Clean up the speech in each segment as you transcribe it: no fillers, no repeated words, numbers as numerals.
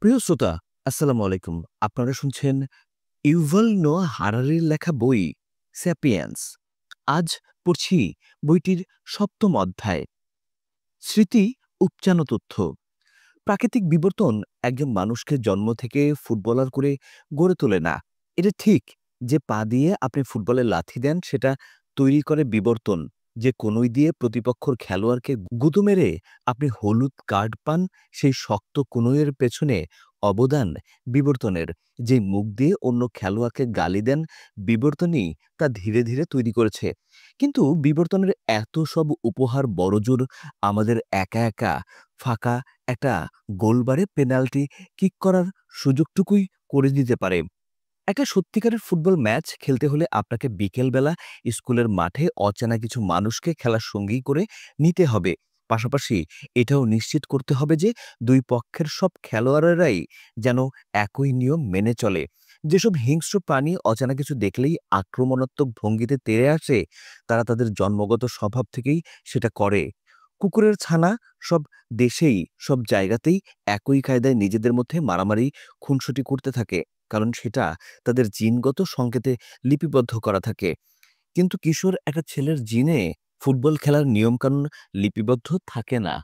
প্রিয় শ্রোতা, আসসালামু আলাইকুম। আপনারা শুনছেন ইউভাল নোয়া হারারির লেখা বই স্যাপিয়েন্স। আজ পড়ছি বইটির ৭ম অধ্যায়, স্মৃতি উপচানো তথ্য। প্রাকৃতিক বিবর্তন একজন মানুষকে জন্ম থেকে ফুটবলার করে গড়ে তোলে না। এটা ঠিক যে পা দিয়ে আপনি ফুটবলে লাথি দেন সেটা তৈরি করে বিবর্তন। যে কনুই দিয়ে প্রতিপক্ষর খেলোয়াড়কে গুঁতো মেরে আপনি হলুদ কার্ড পান, সেই শক্ত কনুইয়ের পেছনে অবদান বিবর্তনের। যে মুখ দিয়ে অন্য খেলোয়াড়কে গালি দেন, বিবর্তনই তা ধীরে ধীরে তৈরি করেছে। কিন্তু বিবর্তনের এত সব উপহার বড়জোর আমাদের একা একা ফাঁকা একটা গোলবারে পেনাল্টি কিক করার সুযোগটুকুই করে দিতে পারে। একটা সত্যিকারের ফুটবল ম্যাচ খেলতে হলে আপনাকে বিকেলবেলা স্কুলের মাঠে অচেনা কিছু মানুষকে খেলার সঙ্গী করে নিতে হবে। পাশাপাশি এটাও নিশ্চিত করতে হবে যে দুই পক্ষের সব খেলোয়াড়েরাই যেন একই নিয়ম মেনে চলে। যেসব হিংস্র প্রাণী অচেনা কিছু দেখলেই আক্রমণাত্মক ভঙ্গিতে তেড়ে আসে, তারা তাদের জন্মগত স্বভাব থেকেই সেটা করে। কুকুরের ছানা সব দেশেই, সব জায়গাতেই একই কায়দায় নিজেদের মধ্যে মারামারি, খুনসুটি করতে থাকে, কারণ সেটা তাদের জিনগত সংকেতে লিপিবদ্ধ করা থাকে। কিন্তু কিশোর একটা ছেলের জিনে ফুটবল খেলার নিয়মকানুন লিপিবদ্ধ থাকে না।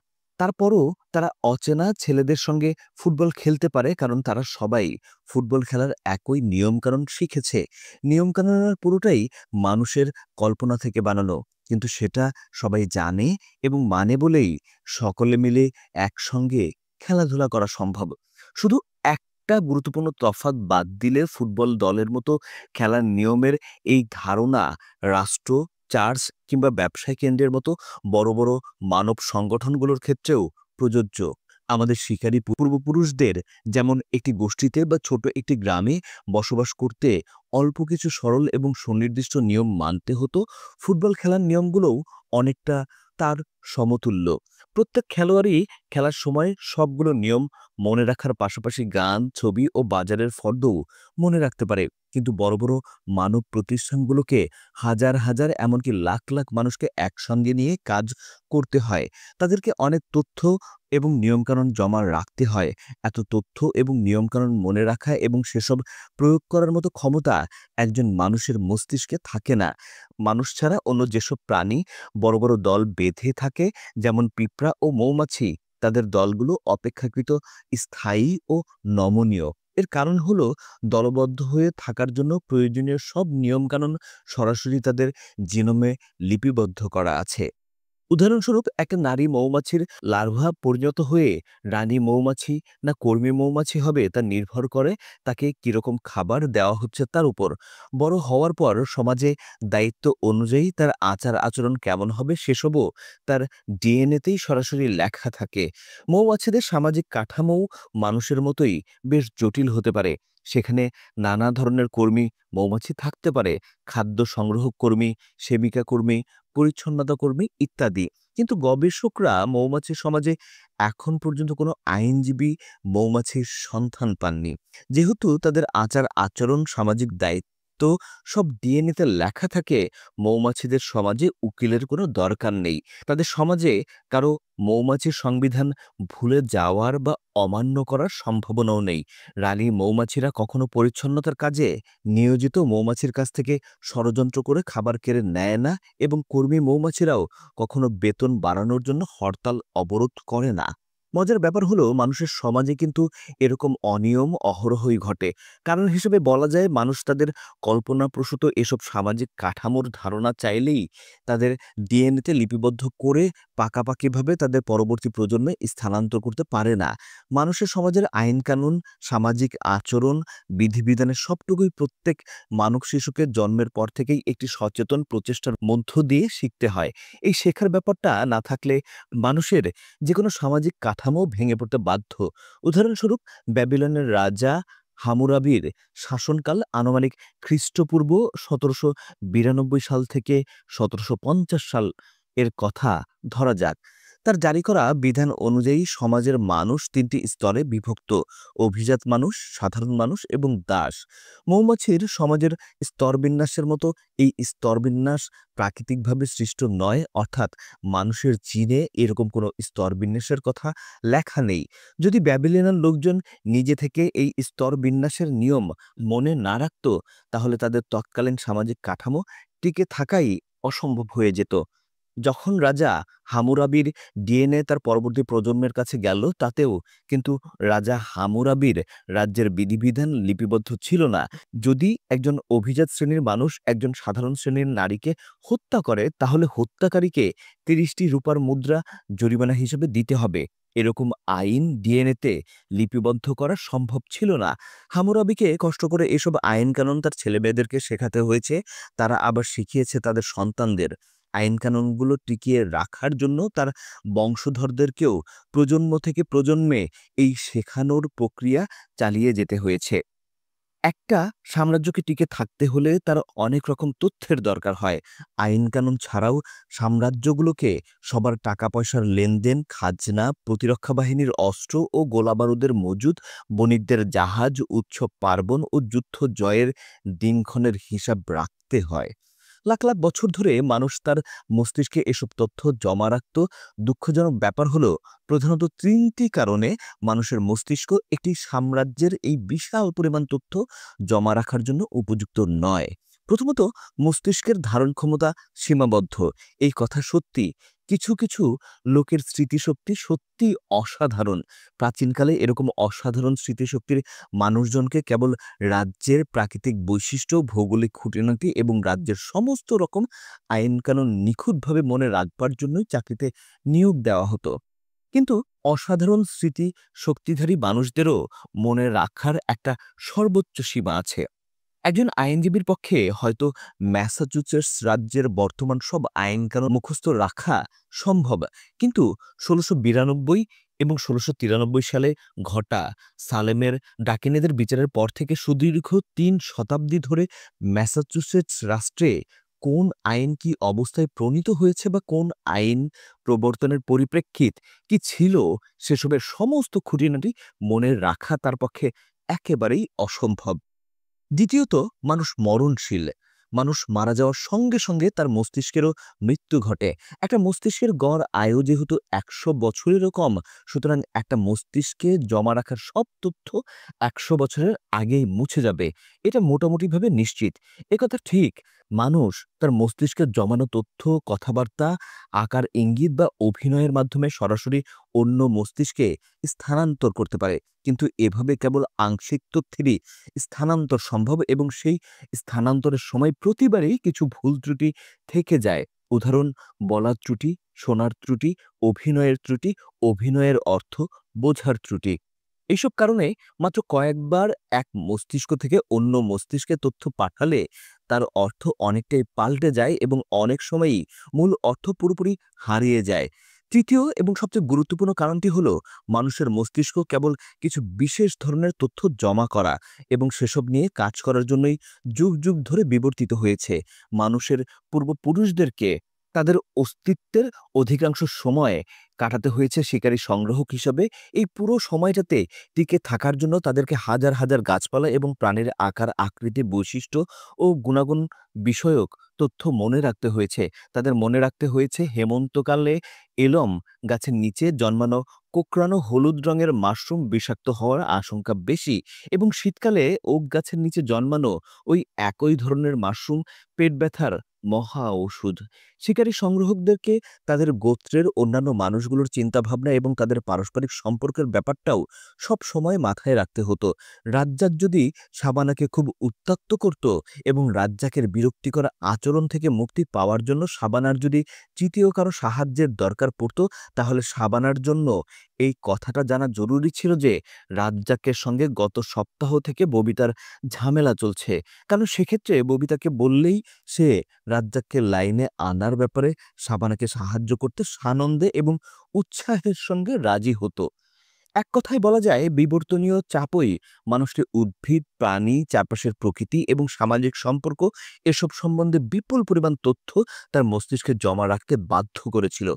তারপরও তারা অচেনা ছেলেদের সঙ্গে ফুটবল খেলতে পারে, কারণ তারা সবাই ফুটবল খেলার একই নিয়মকানুন শিখেছে। নিয়মকানুনের পুরোটাই মানুষের কল্পনা থেকে বানানো, কিন্তু সেটা সবাই জানে এবং মানে বলেই সকলে মিলে একসঙ্গে খেলাধুলা করা সম্ভব। শুধু একটা গুরুত্বপূর্ণ তফাৎ বাদ দিলে ফুটবল দলের মতো খেলার নিয়মের এই ধারণা রাষ্ট্র, চার্চ কিংবা ব্যবসায় কেন্দ্রের মতো বড় বড় মানব সংগঠনগুলোর ক্ষেত্রেও প্রযোজ্য। আমাদের শিকারী পূর্বপুরুষদের যেমন একটি গোষ্ঠীতে বা ছোট একটি গ্রামে বসবাস করতে অল্প কিছু সরল এবং সুনির্দিষ্ট নিয়ম মানতে হতো, ফুটবল খেলার নিয়মগুলোও অনেকটা তার সমতুল্য। প্রত্যেক খেলোয়াড়ই খেলার সময় সবগুলো নিয়ম মনে রাখার পাশাপাশি গান, ছবি ও বাজারের ফর্দও মনে রাখতে পারে। কিন্তু বড় বড় মানব প্রতিষ্ঠানগুলোকে হাজার হাজার এমনকি লাখ লাখ মানুষকে একসঙ্গে নিয়ে কাজ করতে হয়। তাদেরকে অনেক তথ্য এবং নিয়মকানুন জমা রাখতে হয়। এত তথ্য এবং নিয়মকানুন মনে রাখা এবং সেসব প্রয়োগ করার মতো ক্ষমতা একজন মানুষের মস্তিষ্কে থাকে না। মানুষ ছাড়া অন্য যেসব প্রাণী বড় বড় দল বেঁধে থাকে, যেমন পিঁপড়া ও মৌমাছি, তাদের দলগুলো অপেক্ষাকৃত স্থায়ী ও নমনীয়। এর কারণ হলো দলবদ্ধ হয়ে থাকার জন্য প্রয়োজনীয় সব নিয়মকানুন সরাসরি তাদের জিনোমে লিপিবদ্ধ করা আছে। উদাহরণস্বরূপ, একটা নারী মৌমাছির লার্ভা পরিণত হয়ে রানী মৌমাছি না কর্মী মৌমাছি হবে তা নির্ভর করে তাকে কিরকম খাবার দেওয়া হচ্ছে তার উপর। বড় হওয়ার পর সমাজে দায়িত্ব অনুযায়ী তার আচার আচরণ কেমন হবে সেসবও তার ডিএনএতেই সরাসরি লেখা থাকে। মৌমাছিদের সামাজিক কাঠামোও মানুষের মতোই বেশ জটিল হতে পারে। সেখানে নানা ধরনের কর্মী মৌমাছি থাকতে পারে: খাদ্য সংগ্রহ কর্মী, সেবিকা কর্মী, পরিচ্ছন্নতা কর্মী ইত্যাদি। কিন্তু গবেষকরা মৌমাছি সমাজে এখন পর্যন্ত কোনো আইনজীবী মৌমাছির সন্ধান পাননি। যেহেতু তাদের আচার আচরণ, সামাজিক দায়িত্ব সব ডিএনএতে লেখা থাকে, মৌমাছিদের সমাজে উকিলের কোনো দরকার নেই। তাদের সমাজে কারো মৌমাছির সংবিধান ভুলে যাওয়ার বা অমান্য করার সম্ভাবনাও নেই। রানী মৌমাছিরা কখনো পরিচ্ছন্নতার কাজে নিয়োজিত মৌমাছির কাছ থেকে ষড়যন্ত্র করে খাবার কেড়ে নেয় না, এবং কর্মী মৌমাছিরাও কখনো বেতন বাড়ানোর জন্য হরতাল অবরোধ করে না। মজার ব্যাপার হলো, মানুষের সমাজে কিন্তু এরকম অনিয়ম অহরহই ঘটে। কারণ হিসেবে বলা যায়, মানুষ তাদের কল্পনাপ্রসূত এসব সামাজিক কাঠামোর ধারণা চাইলেই তাদের ডিএনএতে লিপিবদ্ধ করে পাকাপাকিভাবে তাদের পরবর্তী প্রজন্মে স্থানান্তর করতে পারে না। মানুষের সমাজের আইন কানুন, সামাজিক আচরণ, বিধিবিধানের সবটুকুই প্রত্যেক মানব শিশুকে জন্মের পর থেকেই একটি সচেতন প্রচেষ্টার মধ্য দিয়ে শিখতে হয়। এই শেখার ব্যাপারটা না থাকলে মানুষের যে কোনো সামাজিক কাঠামো ভেঙে পড়তে বাধ্য। উদাহরণস্বরূপ, ব্যাবিলনের রাজা হামুরাবির শাসনকাল আনুমানিক খ্রিস্টপূর্ব ১৭৯২ সাল থেকে ১৭৫০ সাল এর কথা ধরা যাক। তার জারি করা বিধান অনুযায়ী সমাজের মানুষ ৩টি স্তরে বিভক্ত: অভিজাত মানুষ, সাধারণ মানুষ এবং দাস। মৌমাছির সমাজের স্তরবিন্যাসের মতো এই স্তরবিন্যাস প্রাকৃতিকভাবে সৃষ্ট নয়, অর্থাৎ মানুষের জিনে এরকম কোনো স্তরবিন্যাসের কথা লেখা নেই। যদি ব্যাবিলনিয়ান লোকজন নিজে থেকে এই স্তরবিন্যাসের নিয়ম মনে না রাখত, তাহলে তাদের তৎকালীন সামাজিক কাঠামো টিকে থাকাই অসম্ভব হয়ে যেত। যখন রাজা হামুরাবির ডিএনএ তার পরবর্তী প্রজন্মের কাছে গেল, তাতেও কিন্তু রাজা হামুরাবির রাজ্যের বিধিবিধান লিপিবদ্ধ ছিল না। যদি একজন অভিজাত শ্রেণীর মানুষ একজন সাধারণ শ্রেণীর নারীকে হত্যা করে, তাহলে হত্যাকারীকে ৩০টি রূপার মুদ্রা জরিমানা হিসেবে দিতে হবে। এরকম আইন ডিএনএতে লিপিবদ্ধ করা সম্ভব ছিল না। হামুরাবিকে কষ্ট করে এসব আইন কানুন তার ছেলেমেয়েদেরকে শেখাতে হয়েছে। তারা আবার শিখিয়েছে তাদের সন্তানদের। আইন-কানুনগুলো টিকিয়ে রাখার জন্য তার বংশধরদেরকেও প্রজন্ম থেকে প্রজন্মে এই শেখানোর প্রক্রিয়া চালিয়ে যেতে হয়েছে। একটা সাম্রাজ্যকে টিকে থাকতে হলে তার অনেক রকম তথ্যের দরকার হয়। আইন-কানুন ছাড়াও সাম্রাজ্যগুলোকে সবার টাকা-পয়সার লেনদেন, খাজনা, প্রতিরক্ষা বাহিনীর অস্ত্র ও গোলাবারুদের মজুদ, বণিকদের জাহাজ, উৎসব পার্বণ ও যুদ্ধ জয়ের দিনক্ষণের হিসাব রাখতে হয়। লাখ লাখ বছর ধরে মানুষ তার মস্তিষ্কে এসব তথ্য জমা রাখত। দুঃখজনক ব্যাপার হলো, প্রধানত ৩টি কারণে মানুষের মস্তিষ্ক একটি সাম্রাজ্যের এই বিশাল পরিমাণ তথ্য জমা রাখার জন্য উপযুক্ত নয়। প্রথমত, মস্তিষ্কের ধারণ ক্ষমতা সীমাবদ্ধ। এই কথা সত্যি। কিছু কিছু লোকের স্মৃতিশক্তি সত্যি অসাধারণ। প্রাচীনকালে এরকম অসাধারণ স্মৃতিশক্তির মানুষজনকে কেবল রাজ্যের প্রাকৃতিক বৈশিষ্ট্য, ভৌগোলিক খুঁটিনাটি এবং রাজ্যের সমস্ত রকম আইনকানুন নিখুঁতভাবে মনে রাখবার জন্যই চাকরিতে নিয়োগ দেওয়া হতো। কিন্তু অসাধারণ স্মৃতি শক্তিধারী মানুষদেরও মনে রাখার একটা সর্বোচ্চ সীমা আছে। একজন আইনজীবীর পক্ষে হয়তো ম্যাসাচুসেটস রাজ্যের বর্তমান সব আইনকানুন মুখস্থ রাখা সম্ভব, কিন্তু ১৬৯২ এবং ১৬৯৩ সালে ঘটা সালেমের ডাকিনীদের বিচারের পর থেকে সুদীর্ঘ ৩ শতাব্দী ধরে ম্যাসাচুসেটস রাষ্ট্রে কোন আইন কি অবস্থায় প্রণীত হয়েছে বা কোন আইন প্রবর্তনের পরিপ্রেক্ষিত কি ছিল, সেসবের সমস্ত খুঁটিনাটি মনে রাখা তার পক্ষে একেবারেই অসম্ভব। দ্বিতীয়ত, মানুষ মরণশীল। মানুষ মারা যাওয়ার সঙ্গে সঙ্গে তার মস্তিষ্কেরও মৃত্যু ঘটে। একটা মস্তিষ্কের গড় আয়ু যেহেতু ১০০ বছরেরও কম, সুতরাং একটা মস্তিষ্কে জমা রাখার সব তথ্য ১০০ বছরের আগেই মুছে যাবে। এটা মোটামুটিভাবে নিশ্চিত। একথা ঠিক, মানুষ তার মস্তিষ্কের জমানো তথ্য, কথাবার্তা, আকার, ইঙ্গিত বা অভিনয়ের মাধ্যমে সরাসরি অন্য মস্তিষ্কে স্থানান্তর করতে পারে। কিন্তু এভাবে কেবল আংশিক তথ্যেরই স্থানান্তর সম্ভব এবং সেই স্থানান্তরের সময় প্রতিবারই কিছু ভুল ত্রুটি থেকে যায়। উদাহরণ: বলার ত্রুটি, শোনার ত্রুটি, অভিনয়ের ত্রুটি, অভিনয়ের অর্থ বোঝার ত্রুটি। এইসব কারণে মাত্র কয়েকবার এক মস্তিষ্ক থেকে অন্য মস্তিষ্কে তথ্য পাঠালে তার অর্থ অনেকটাই পাল্টে যায় এবং অনেক সময়ই মূল অর্থ পুরোপুরি হারিয়ে যায়। তৃতীয় এবং সবচেয়ে গুরুত্বপূর্ণ কারণটি হলো, মানুষের মস্তিষ্ক কেবল কিছু বিশেষ ধরনের তথ্য জমা করা এবং সেসব নিয়ে কাজ করার জন্যই যুগ যুগ ধরে বিবর্তিত হয়েছে। মানুষের পূর্বপুরুষদেরকে তাদের অস্তিত্বের অধিকাংশ সময় কাটাতে হয়েছে শিকারী সংগ্রাহক হিসাবে। এই পুরো সময়টাতে টিকে থাকার জন্য তাদেরকে হাজার হাজার গাছপালা এবং প্রাণীর আকার, আকৃতি, বৈশিষ্ট্য ও গুণাগুণ বিষয়ক তথ্য মনে রাখতে হয়েছে। তাদের মনে রাখতে হয়েছে হেমন্তকালে এলম গাছের নিচে জন্মানো কোঁকড়ানো হলুদ রঙের মাশরুম বিষাক্ত হওয়ার আশঙ্কা বেশি, এবং শীতকালে ওক গাছের নিচে জন্মানো ওই একই ধরনের মাশরুম পেট ব্যথার মহা ঔষধ। শিকারী সংগ্রাহকদেরকে তাদের গোত্রের অন্যান্য মানুষগুলোর চিন্তাভাবনা এবং তাদের পারস্পরিক সম্পর্কের ব্যাপারটাও সব সময় মাথায় রাখতে হতো। রাজ্জাক যদি শাবানাকে খুব উত্ত্যক্ত করত এবং রাজ্জাকের বিরক্তিকর আচরণ থেকে মুক্তি পাওয়ার জন্য শাবানার যদি তৃতীয় কারো সাহায্যের দরকার পড়ত, তাহলে শাবানার জন্য এই কথাটা জানা জরুরি ছিল যে রাজ্জাকের সঙ্গে গত সপ্তাহ থেকে ববিতার ঝামেলা চলছে। কারণ সেক্ষেত্রে ববিতাকে বললেই সে রাজ্জাককে লাইনে আনার ব্যাপারে শাবানাকে সাহায্য করতে সানন্দে এবং উৎসাহের সঙ্গে রাজি হতো। এক কথায় বলা যায়, বিবর্তনীয় চাপই মানুষকে উদ্ভিদ, প্রাণী, চারপাশের প্রকৃতি এবং সামাজিক সম্পর্ক এসব সম্বন্ধে বিপুল পরিমাণ তথ্য তার মস্তিষ্কে জমা রাখতে বাধ্য করেছিল।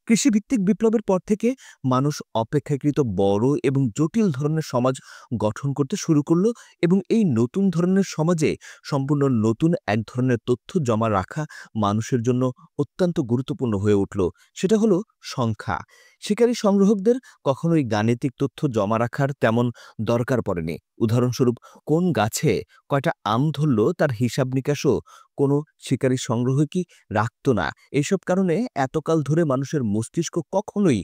কৃষিভিত্তিক বিপ্লবের পর থেকে মানুষ অপেক্ষাকৃত বড় এবং জটিল ধরনের সমাজ গঠন করতে শুরু করলো এবং এই নতুন ধরনের সমাজে সম্পূর্ণ নতুন এক ধরনের তথ্য জমা রাখা মানুষের জন্য অত্যন্ত গুরুত্বপূর্ণ হয়ে উঠল। সেটা হলো সংখ্যা। শিকারী সংগ্রাহকদের কখনোই গাণিতিক তথ্য জমা রাখার তেমন দরকার পড়েনি। উদাহরণস্বরূপ, কোন গাছে কয়টা আম ধরল তার হিসাব নিকাশও কোনো শিকারী সংগ্রাহকই রাখত না। এইসব কারণে এতকাল ধরে মানুষের মস্তিষ্ক কখনোই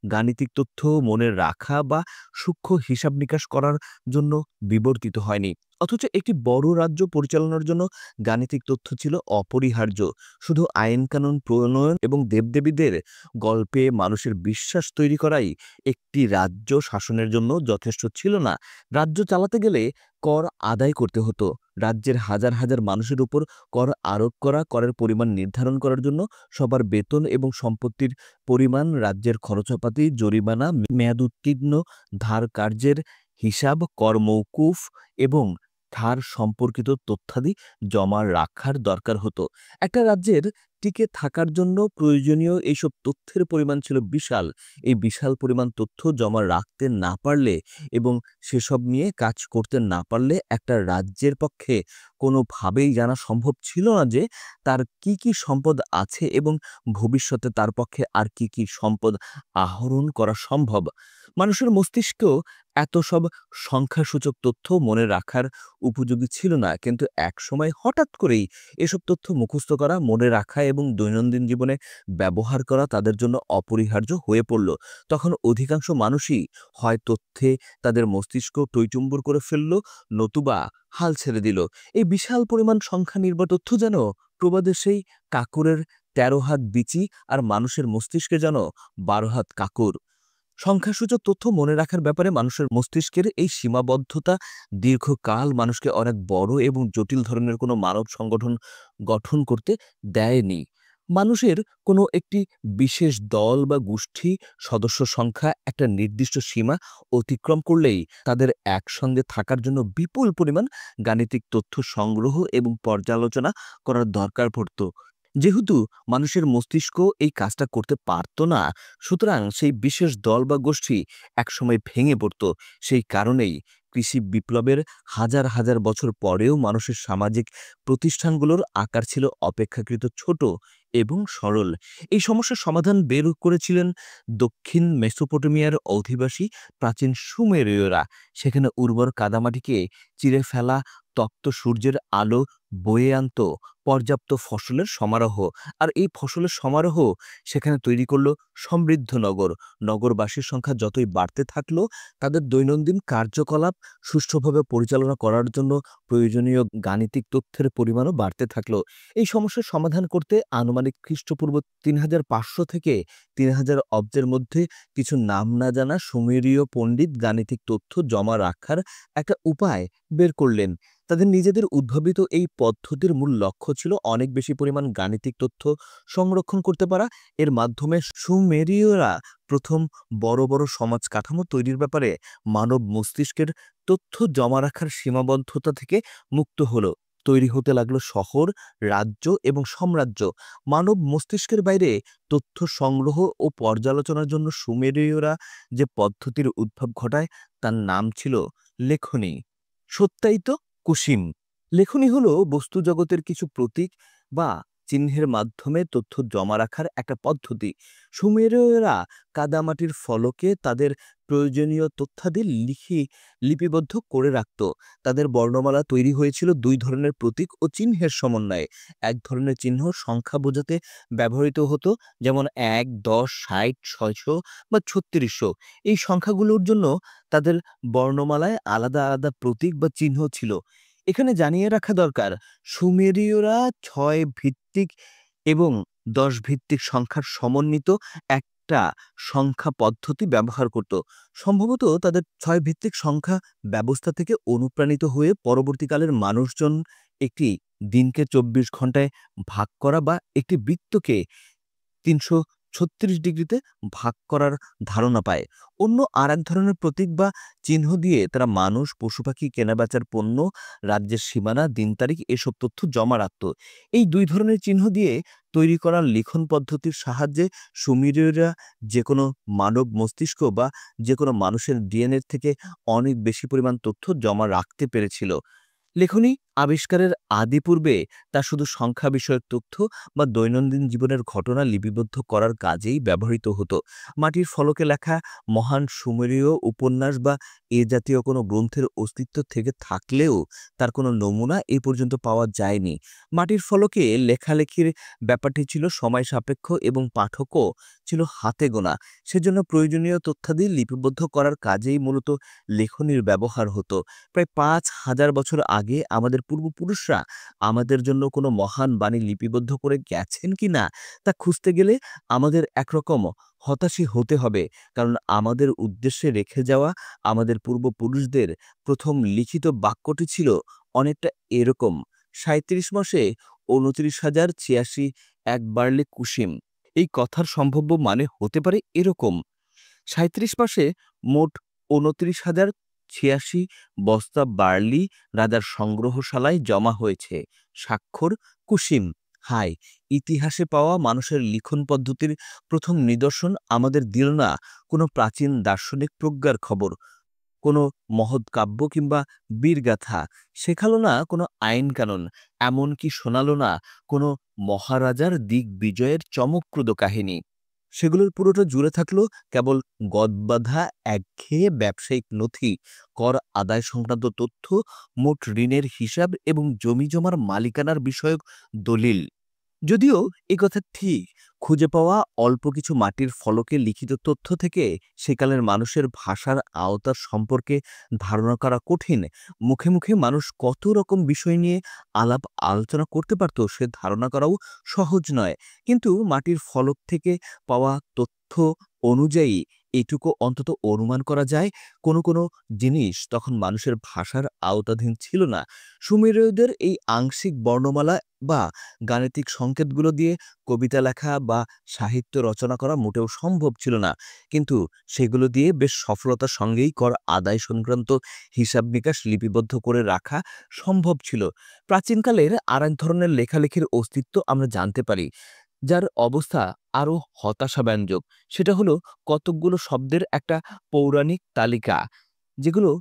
গাণিতিক তথ্য মনে রাখা বা সূক্ষ্ম হিসাব নিকাশ করার জন্য বিবর্তিত হয়নি। অথচ একটি বড় রাজ্য পরিচালনার জন্য গাণিতিক তথ্য ছিল অপরিহার্য। শুধু আইন কানুন প্রণয়ন এবং দেবদেবীদের গল্পে মানুষের বিশ্বাস তৈরি করাই একটি রাজ্য শাসনের জন্য যথেষ্ট ছিল না। রাজ্য চালাতে গেলে কর আদায় করতে হতো। রাজ্যের হাজার হাজার মানুষের উপর কর আরোপ করা, করের পরিমাণ নির্ধারণ করার জন্য সবার বেতন এবং সম্পত্তির পরিমাণ, রাজ্যের খরচাপাতি, জরিমানা, মেয়াদ উত্তীর্ণ ধার কার্যের হিসাব, কর মওকুফ এবং ধার সম্পর্কিত তথ্যাদি জমা রাখার দরকার হতো। একটা রাজ্যের টিকে থাকার জন্য প্রয়োজনীয় এইসব তথ্যের পরিমাণ ছিল বিশাল। এই বিশাল পরিমাণ তথ্য জমা রাখতে না পারলে এবং সেসব নিয়ে কাজ করতে না পারলে একটা রাজ্যের পক্ষে কোনোভাবেই জানা সম্ভব ছিল না যে তার কি কি সম্পদ আছে এবং ভবিষ্যতে তার পক্ষে আর কি কি সম্পদ আহরণ করা সম্ভব। মানুষের মস্তিষ্ক এত সব সংখ্যাসূচক তথ্য মনে রাখার উপযোগী ছিল না, কিন্তু একসময় হঠাৎ করেই এসব তথ্য মুখস্থ করা, মনে রাখা এবং দৈনন্দিন জীবনে ব্যবহার করা তাদের জন্য অপরিহার্য হয়ে পড়ল। তখন অধিকাংশ মানুষই হয় তথ্যে তাদের মস্তিষ্ক টইটুম্বুর করে ফেলল, নতুবা হাল ছেড়ে দিল। এই বিশাল পরিমাণ সংখ্যা নির্ভর তথ্য যেন প্রবাদে সেই কাকুরের ১৩ হাত বিচি আর মানুষের মস্তিষ্কে যেন ১২ হাত কাকুর। সংখ্যাসূচক তথ্য মনে রাখার ব্যাপারে মানুষের মস্তিষ্কের এই সীমাবদ্ধতা দীর্ঘকাল মানুষকে অনেক বড় এবং জটিল ধরনের কোনো মানব সংগঠন গঠন করতে দেয়নি। মানুষের কোনো একটি বিশেষ দল বা গোষ্ঠী সদস্য সংখ্যা একটা নির্দিষ্ট সীমা অতিক্রম করলেই তাদের একসঙ্গে থাকার জন্য বিপুল পরিমাণ গাণিতিক তথ্য সংগ্রহ এবং পর্যালোচনা করার দরকার পড়ত। যেহেতু মানুষের মস্তিষ্ক এই কাজটা করতে পারত না, সুতরাং সেই বিশেষ দল বা গোষ্ঠী একসময় ভেঙে পড়ত। সেই কারণেই কৃষি বিপ্লবের হাজার হাজার বছর পরেও মানুষের সামাজিক প্রতিষ্ঠানগুলোর আকার ছিল অপেক্ষাকৃত ছোট এবং সরল। এই সমস্যার সমাধান বের করেছিলেন দক্ষিণ মেসোপটেমিয়ার অধিবাসী প্রাচীন সুমেরীয়রা। সেখানে উর্বর কাদামাটিকে চিরে ফেলা, তপ্ত সূর্যের আলো বয়ে আনত পর্যাপ্ত ফসলের সমারোহ। আর এই ফসলের সমারোহ সেখানে তৈরি করল সমৃদ্ধ নগর। নগরবাসীর সংখ্যা যতই বাড়তে থাকলো, তাদের দৈনন্দিন কার্যকলাপ সুষ্ঠুভাবে পরিচালনা করার জন্য প্রয়োজনীয় গাণিতিক তথ্যের পরিমাণও বাড়তে থাকলো। এই সমস্যার সমাধান করতে আনুমানিক খ্রিস্টপূর্ব ৩৫০০ থেকে ৩০০০ অব্দের মধ্যে কিছু নাম না জানা সুমেরীয় পণ্ডিত গাণিতিক তথ্য জমা রাখার একটা উপায় বের করলেন। তাদের নিজেদের উদ্ভাবিত এই পদ্ধতির মূল লক্ষ্য ছিল অনেক বেশি পরিমাণ গাণিতিক তথ্য সংরক্ষণ করতে পারা। এর মাধ্যমে সুমেরীয়রা প্রথম বড় বড় সমাজ কাঠামো তৈরির ব্যাপারে মানব মস্তিষ্কের তথ্য জমা রাখার সীমাবদ্ধতা থেকে মুক্ত হলো। তৈরি হতে লাগলো শহর, রাজ্য এবং সাম্রাজ্য। মানব মস্তিষ্কের বাইরে তথ্য সংগ্রহ ও পর্যালোচনার জন্য সুমেরীয়রা যে পদ্ধতির উদ্ভব ঘটায় তার নাম ছিল লেখনী। সত্যায়িত কুসিম। লেখনী হলো বস্তু জগতের কিছু প্রতীক বা চিহ্নের মাধ্যমে তথ্য জমা রাখার একটা পদ্ধতি। সুমেরীয়রা কাদামাটির ফলকে তাদের প্রয়োজনীয় তথ্যাদি লিপিবদ্ধ করে রাখত। তাদের বর্ণমালা তৈরি হয়েছিল দুই ধরনের প্রতীক ও চিহ্নের সমন্বয়ে। এক ধরনের চিহ্ন সংখ্যা বোঝাতে ব্যবহৃত হতো, যেমন ১, ১০, ৬০, ৬০০ বা ৩৬০০। এই সংখ্যাগুলোর জন্য তাদের বর্ণমালায় আলাদা আলাদা প্রতীক বা চিহ্ন ছিল। এখানে জানিয়ে রাখা দরকার, সুমেরীয়রা ৬ ভিত্তিক এবং ১০ ভিত্তিক সংখ্যার সমন্বিত একটা সংখ্যা পদ্ধতি ব্যবহার করত। সম্ভবত তাদের ৬ ভিত্তিক সংখ্যা ব্যবস্থা থেকে অনুপ্রাণিত হয়ে পরবর্তীকালের মানুষজন একটি দিনকে ২৪ ঘন্টায় ভাগ করা বা একটি বৃত্তকে 36 ডিগ্রিতে ভাগ করার ধারণা পায়। অন্য আর এক ধরনের প্রতীক বা চিহ্ন দিয়ে তারা মানুষ, পশু-পাখি, কেনাবেচার পণ্য, রাজ্যের সীমানা, দিন তারিখ এসব তথ্য জমা রাখত। এই ২ ধরনের চিহ্ন দিয়ে তৈরি করা লিখন পদ্ধতির সাহায্যে সুমেরীয়রা যেকোনো মানব মস্তিষ্ক বা যেকোনো মানুষের ডিএনএ থেকে অনেক বেশি পরিমাণ তথ্য জমা রাখতে পেরেছিল। লেখনী আবিষ্কারের আদি পূর্বে তা শুধু সংখ্যা বিষয়ক তথ্য বা দৈনন্দিন জীবনের ঘটনা লিপিবদ্ধ করার কাজেই ব্যবহৃত হতো। মাটির ফলকে লেখা মহান সুমেরীয় উপন্যাস বা এ জাতীয় কোনো গ্রন্থের অস্তিত্ব থেকে থাকলেও তার কোনো নমুনা এ পর্যন্ত পাওয়া যায়নি। মাটির ফলকে লেখালেখির ব্যাপারটি ছিল সময় সাপেক্ষ এবং পাঠকও ছিল হাতে গোনা। সেজন্য প্রয়োজনীয় তথ্যাদি লিপিবদ্ধ করার কাজেই মূলত লেখনীর ব্যবহার হতো। প্রায় ৫,০০০ বছর আগে আমাদের পূর্বপুরুষরা আমাদের জন্য কোনো মহান বাণী লিপিবদ্ধ করে গেছেন কিনা তা খুঁজতে গেলে আমাদের একরকম হতাশই হতে হবে। কারণ আমাদের উদ্দেশ্যে রেখে যাওয়া আমাদের পূর্বপুরুষদের প্রথম লিখিত বাক্যটি ছিল অনেকটা এরকম: ৩৭ মাসে ২৯,০৮৬ এক বার্লি কুসুম। এই কথার সম্ভাব্য মানে হতে পারে এরকম: ৩৭ মাসে মোট ২৯,০৮৬ বস্তা বার্লি রাজার সংগ্রহশালায় জমা হয়েছে। স্বাক্ষর কুসিম। হায়, ইতিহাসে পাওয়া মানুষের লিখন পদ্ধতির প্রথম নিদর্শন আমাদের দিল না কোনো প্রাচীন দার্শনিক প্রজ্ঞার খবর, কোনো মহৎ কাব্য কিংবা বীরগাথা, শেখালো না কোনো আইন কানুন, এমনকি শোনালো না কোনো মহারাজার দিগ্বিজয়ের চমকপ্রদ কাহিনী। সেগুলোর পুরোটা জুড়ে থাকলো কেবল গদবাঁধা একঘেয়ে ব্যবসায়িক নথি, কর আদায় সংক্রান্ত তথ্য, মোট ঋণের হিসাব এবং জমিজমার মালিকানার বিষয়ক দলিল। যদিও এ কথা ঠিক, খুঁজে পাওয়া অল্প কিছু মাটির ফলকে লিখিত তথ্য থেকে সেকালের মানুষের ভাষার আওতার সম্পর্কে ধারণা করা কঠিন। মুখে মুখে মানুষ কত রকম বিষয় নিয়ে আলাপ আলোচনা করতে পারত সে ধারণা করাও সহজ নয়। কিন্তু মাটির ফলক থেকে পাওয়া তথ্য অনুযায়ী এটুকু অন্তত অনুমান করা যায়, কোনো কোনো জিনিস তখন মানুষের ভাষার আওতাধীন ছিল না। সুমেরীয়দের এই আংশিক বর্ণমালা বা গাণিতিক সংকেতগুলো দিয়ে কবিতা লেখা বা সাহিত্য রচনা করা মোটেও সম্ভব ছিল না। কিন্তু সেগুলো দিয়ে বেশ সফলতার সঙ্গেই কর আদায় সংক্রান্ত হিসাব নিকাশ লিপিবদ্ধ করে রাখা সম্ভব ছিল। প্রাচীনকালের আর এক ধরনের লেখালেখির অস্তিত্ব আমরা জানতে পারি, যার অবস্থা আরও হতাশাব্যঞ্জক। সেটা হলো কতকগুলো শব্দের একটা পৌরাণিক তালিকা, যেগুলো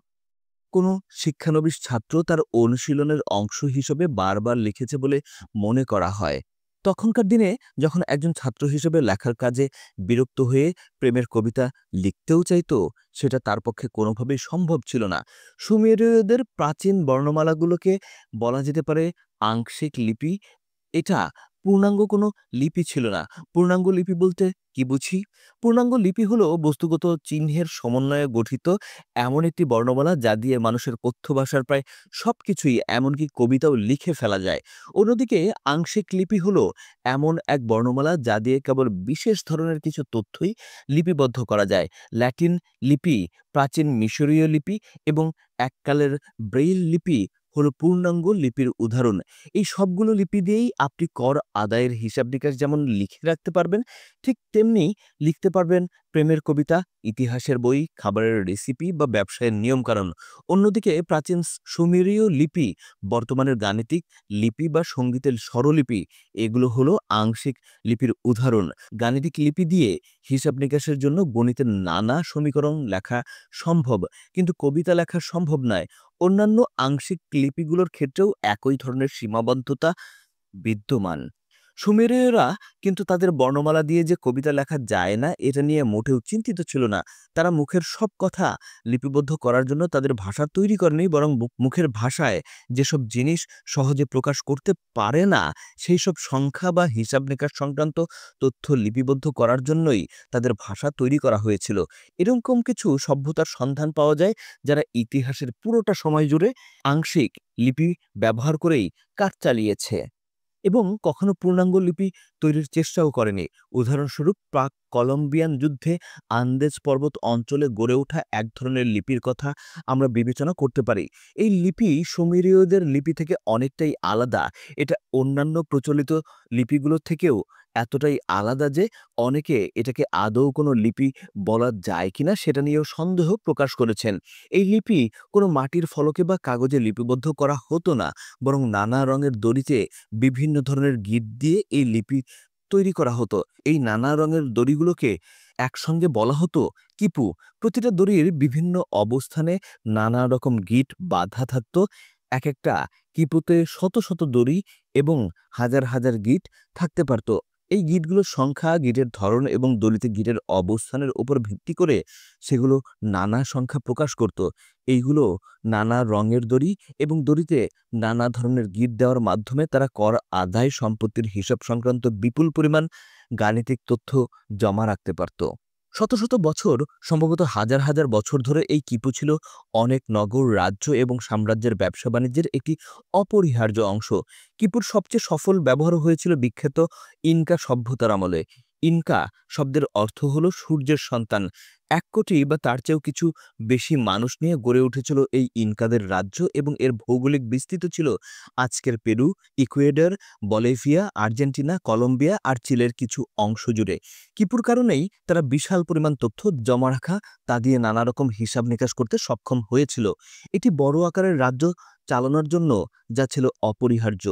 কোনো শিক্ষানবিশ ছাত্র তার অনুশীলনের অংশ হিসেবে বারবার লিখেছে বলে মনে করা হয়। তখনকার দিনে যখন একজন ছাত্র হিসেবে লেখার কাজে বিরক্ত হয়ে প্রেমের কবিতা লিখতেও চাইতো, সেটা তার পক্ষে কোনোভাবেই সম্ভব ছিল না। সুমেরীয়দের প্রাচীন বর্ণমালাগুলোকে বলা যেতে পারে আংশিক লিপি। এটা পূর্ণাঙ্গ কোনো লিপি ছিল না। পূর্ণাঙ্গ লিপি বলতে কি বুঝি? পূর্ণাঙ্গ লিপি হলো বস্তুগত চিহ্নের সমন্বয়ে গঠিত এমন একটি বর্ণমালা যা দিয়ে মানুষের কথ্য ভাষার প্রায় সবকিছুই, এমনকি কবিতাও লিখে ফেলা যায়। অন্যদিকে আংশিক লিপি হলো এমন এক বর্ণমালা যা দিয়ে কেবল বিশেষ ধরনের কিছু তথ্যই লিপিবদ্ধ করা যায়। ল্যাটিন লিপি, প্রাচীন মিশরীয় লিপি এবং এককালের ব্রেইল লিপি হলো পূর্ণাঙ্গ লিপির উদাহরণ। এই সবগুলো লিপি দিয়েই আপনি কর আদায়ের হিসাব নিকাশ যেমন লিখে রাখতে পারবেন, ঠিক তেমনি লিখতে পারবেন প্রেমের কবিতা, ইতিহাসের বই, খাবারের রেসিপি বা ব্যবসায়ের নিয়মকানুন। অন্যদিকে প্রাচীন সুমেরীয় লিপি, বর্তমানের গাণিতিক লিপি বা সঙ্গীতের স্বরলিপি, এগুলো হলো আংশিক লিপির উদাহরণ। গাণিতিক লিপি দিয়ে হিসাব নিকাশের জন্য গণিতের নানা সমীকরণ লেখা সম্ভব, কিন্তু কবিতা লেখা সম্ভব নয়। অন্যান্য আংশিক লিপিগুলোর ক্ষেত্রেও একই ধরনের সীমাবদ্ধতা বিদ্যমান। সুমেরীয়রা কিন্তু তাদের বর্ণমালা দিয়ে যে কবিতা লেখা যায় না এটা নিয়ে মোটেও চিন্তিত ছিল না। তারা মুখের সব কথা লিপিবদ্ধ করার জন্য তাদের ভাষা তৈরি করেনি, বরং মুখের ভাষায় যেসব জিনিস সহজে প্রকাশ করতে পারে না সেই সব সংখ্যা বা হিসাব নিকাশ সংক্রান্ত তথ্য লিপিবদ্ধ করার জন্যই তাদের ভাষা তৈরি করা হয়েছিল। এরকম কিছু সভ্যতার সন্ধান পাওয়া যায় যারা ইতিহাসের পুরোটা সময় জুড়ে আংশিক লিপি ব্যবহার করেই কাজ চালিয়েছে এবং কখনো পূর্ণাঙ্গ লিপি তৈরির চেষ্টাও করেনি। উদাহরণস্বরূপ প্রাক কলম্বিয়ান যুদ্ধে আন্দেজ পর্বত অঞ্চলে গড়ে ওঠা এক ধরনের লিপির কথা আমরা বিবেচনা করতে পারি। এই লিপি সুমেরীয়দের লিপি থেকে অনেকটাই আলাদা। এটা অন্যান্য প্রচলিত লিপিগুলোর থেকেও এতটাই আলাদা যে অনেকে এটাকে আদৌ কোনো লিপি বলা যায় কিনা সেটা নিয়েও সন্দেহ প্রকাশ করেছেন। এই লিপি কোনো মাটির ফলকে বা কাগজে লিপিবদ্ধ করা হতো না, বরং নানা রঙের দড়িতে বিভিন্ন ধরনের গিঁট দিয়ে এই লিপি তৈরি করা হতো। এই নানা রঙের দড়িগুলোকে একসঙ্গে বলা হতো কিপু। প্রতিটা দড়ির বিভিন্ন অবস্থানে নানা রকম গিঁট বাঁধা থাকতো। এক একটা কিপুতে শত শত দড়ি এবং হাজার হাজার গিঁট থাকতে পারত। এই গিঁটগুলোর সংখ্যা, গিঁটের ধরন এবং দড়িতে গিঁটের অবস্থানের উপর ভিত্তি করে সেগুলো নানা সংখ্যা প্রকাশ করত। এইগুলো নানা রঙের দড়ি এবং দড়িতে নানা ধরনের গিঁট দেওয়ার মাধ্যমে তারা কর আদায়, সম্পত্তির হিসাব সংক্রান্ত বিপুল পরিমাণ গাণিতিক তথ্য জমা রাখতে পারত। শত শত বছর, সম্ভবত হাজার হাজার বছর ধরে এই কিপু ছিল অনেক নগর, রাজ্য এবং সাম্রাজ্যের ব্যবসা বাণিজ্যের একটি অপরিহার্য অংশ। কিপুর সবচেয়ে সফল ব্যবহার হয়েছিল বিখ্যাত ইনকা সভ্যতার আমলে। ইনকা শব্দের অর্থ হল সূর্যের সন্তান। 1 কোটি বা তার চেয়েও কিছু বেশি মানুষ নিয়ে গড়ে উঠেছিল এই ইনকাদের রাজ্য এবং এর ভৌগোলিক বিস্তৃত ছিল আজকের Peru, Ecuador, Bolivia, Argentina, Colombia আর চিলের কিছু অংশ জুড়ে। কিপুর কারণেই তারা বিশাল পরিমাণ তথ্য জমা রাখা, তা দিয়ে নানা রকম হিসাব নিকাশ করতে সক্ষম হয়েছিল। এটি বড় আকারের রাজ্য চালানোর জন্য যা ছিল অপরিহার্য।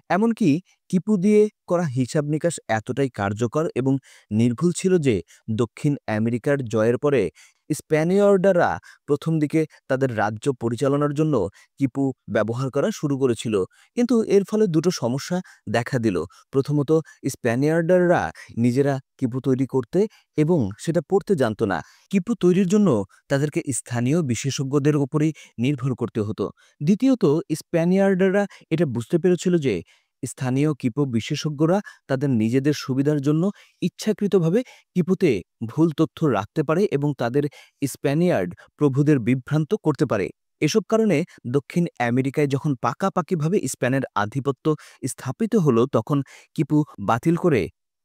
এমনকি কিপু দিয়ে করা হিসাব নিকাশ এতটাই কার্যকর এবং নির্ভুল ছিল যে দক্ষিণ আমেরিকার জয়ের পরে স্প্যানিয়ার্ডরা প্রথম দিকে তাদের রাজ্য পরিচালনার জন্য কিপু ব্যবহার করা শুরু করেছিল। কিন্তু এর ফলে দুটো সমস্যা দেখা দিল। প্রথমত, স্প্যানিয়ার্ডরা নিজেরা কিপু তৈরি করতে এবং সেটা পড়তে জানত না। কিপু তৈরির জন্য তাদেরকে স্থানীয় বিশেষজ্ঞদের উপরই নির্ভর করতে হতো। দ্বিতীয়ত, স্প্যানিয়ার্ডরা এটা বুঝতে পেরেছিল যে স্থানীয় কিপু বিশেষজ্ঞরা তাদের নিজেদের সুবিধার জন্য ইচ্ছাকৃতভাবে কিপুতে ভুল তথ্য রাখতে পারে এবং তাদের স্প্যানিয়ার্ড প্রভুদের বিভ্রান্ত করতে পারে। এসব কারণে দক্ষিণ আমেরিকায় যখন পাকাপাকিভাবে স্পেনের আধিপত্য স্থাপিত হলো, তখন কিপু বাতিল করে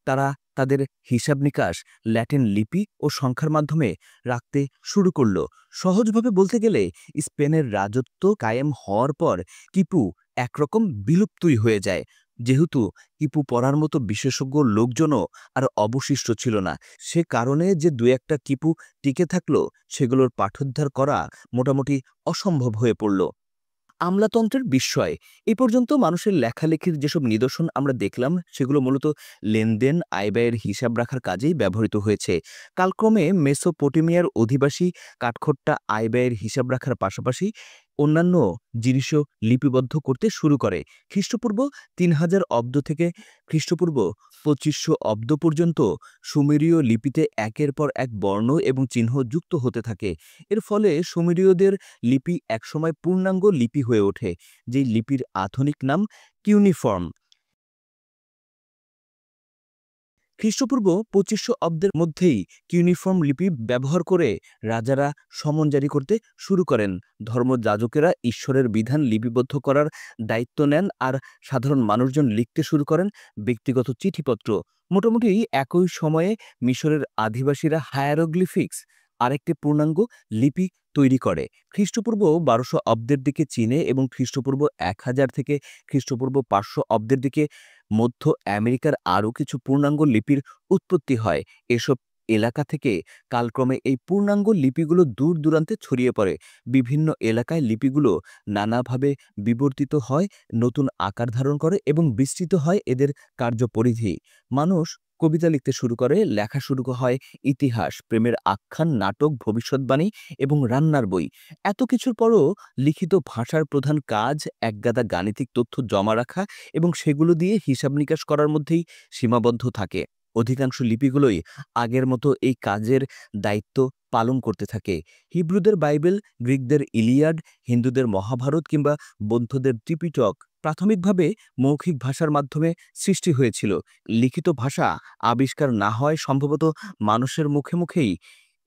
তারা তাদের হিসাব নিকাশ ল্যাটিন লিপি ও সংখ্যার মাধ্যমে রাখতে শুরু করল। সহজভাবে বলতে গেলে, স্পেনের রাজত্ব কায়েম হওয়ার পর কিপু একরকম বিলুপ্তই হয়ে যায়, যেহেতু কিপু পড়ার মতো বিশেষজ্ঞ লোকজনও আর অবশিষ্ট ছিল না। সে কারণে যে দু একটা কিপু টিকে থাকলো, সেগুলোর পাঠোদ্ধার করা মোটামুটি অসম্ভব হয়ে পড়ল। আমলাতন্ত্রের বিস্ময়। এই পর্যন্ত মানুষের লেখালেখির যেসব নিদর্শন আমরা দেখলাম, সেগুলো মূলত লেনদেন, আয়-ব্যয়ের হিসাব রাখার কাজেই ব্যবহৃত হয়েছে। কালক্রমে মেসোপটেমিয়ার অধিবাসী কাঠখোট্টা আয়-ব্যয়ের হিসাব রাখার পাশাপাশি অন্যান্য জিনিসও লিপিবদ্ধ করতে শুরু করে। খ্রিস্টপূর্ব ৩০০০ অব্দ থেকে খ্রিস্টপূর্ব ২৫০০ অব্দ পর্যন্ত সুমেরীয় লিপিতে একের পর এক বর্ণ এবং চিহ্ন যুক্ত হতে থাকে। এর ফলে সুমেরীয়দের লিপি একসময় পূর্ণাঙ্গ লিপি হয়ে ওঠে, যেই লিপির আধুনিক নাম কিউনিফর্ম। খ্রিস্টপূর্ব ২৫০০ অব্দের মধ্যেই কিউনিফর্ম লিপি ব্যবহার করে রাজারা সমন জারি করতে শুরু করেন। ধর্মযাজকেরা ঈশ্বরের বিধান লিপিবদ্ধ করার দায়িত্ব নেন আর সাধারণ মানুষজন লিখতে শুরু করেন ব্যক্তিগত চিঠিপত্র। মোটামুটি একই সময়ে মিশরের আদিবাসীরা হায়ারোগ্লিফিক্স, আরেকটি পূর্ণাঙ্গ লিপি তৈরি করে। খ্রিস্টপূর্ব ১২০০ অব্দের দিকে চীনে এবং খ্রিস্টপূর্ব ১০০০ থেকে খ্রিস্টপূর্ব ৫০০ অব্দের দিকে মধ্য আমেরিকার আরও কিছু পূর্ণাঙ্গ লিপির উৎপত্তি হয়। এসব এলাকা থেকে কালক্রমে এই পূর্ণাঙ্গ লিপিগুলো দূর দূরান্তে ছড়িয়ে পড়ে। বিভিন্ন এলাকায় লিপিগুলো নানাভাবে বিবর্তিত হয়, নতুন আকার ধারণ করে এবং বিস্তৃত হয় এদের কার্যপরিধি। মানুষ কবিতা লিখতে শুরু করে, লেখা শুরু হয় ইতিহাস, প্রেমের আখ্যান, নাটক, ভবিষ্যৎবাণী এবং রান্নার বই। এত কিছুর পরও লিখিত ভাষার প্রধান কাজ একগাদা গাণিতিক তথ্য জমা রাখা এবং সেগুলো দিয়ে হিসাব নিকাশ করার মধ্যেই সীমাবদ্ধ থাকে। অধিকাংশ লিপিগুলোই আগের মতো এই কাজের দায়িত্ব পালন করতে থাকে। হিব্রুদের বাইবেল, গ্রিকদের ইলিয়াড, হিন্দুদের মহাভারত কিংবা বৌদ্ধদের ত্রিপিটক প্রাথমিকভাবে মৌখিক ভাষার মাধ্যমে সৃষ্টি হয়েছিল। লিখিত ভাষা আবিষ্কার না হয় সম্ভবত মানুষের মুখে মুখেই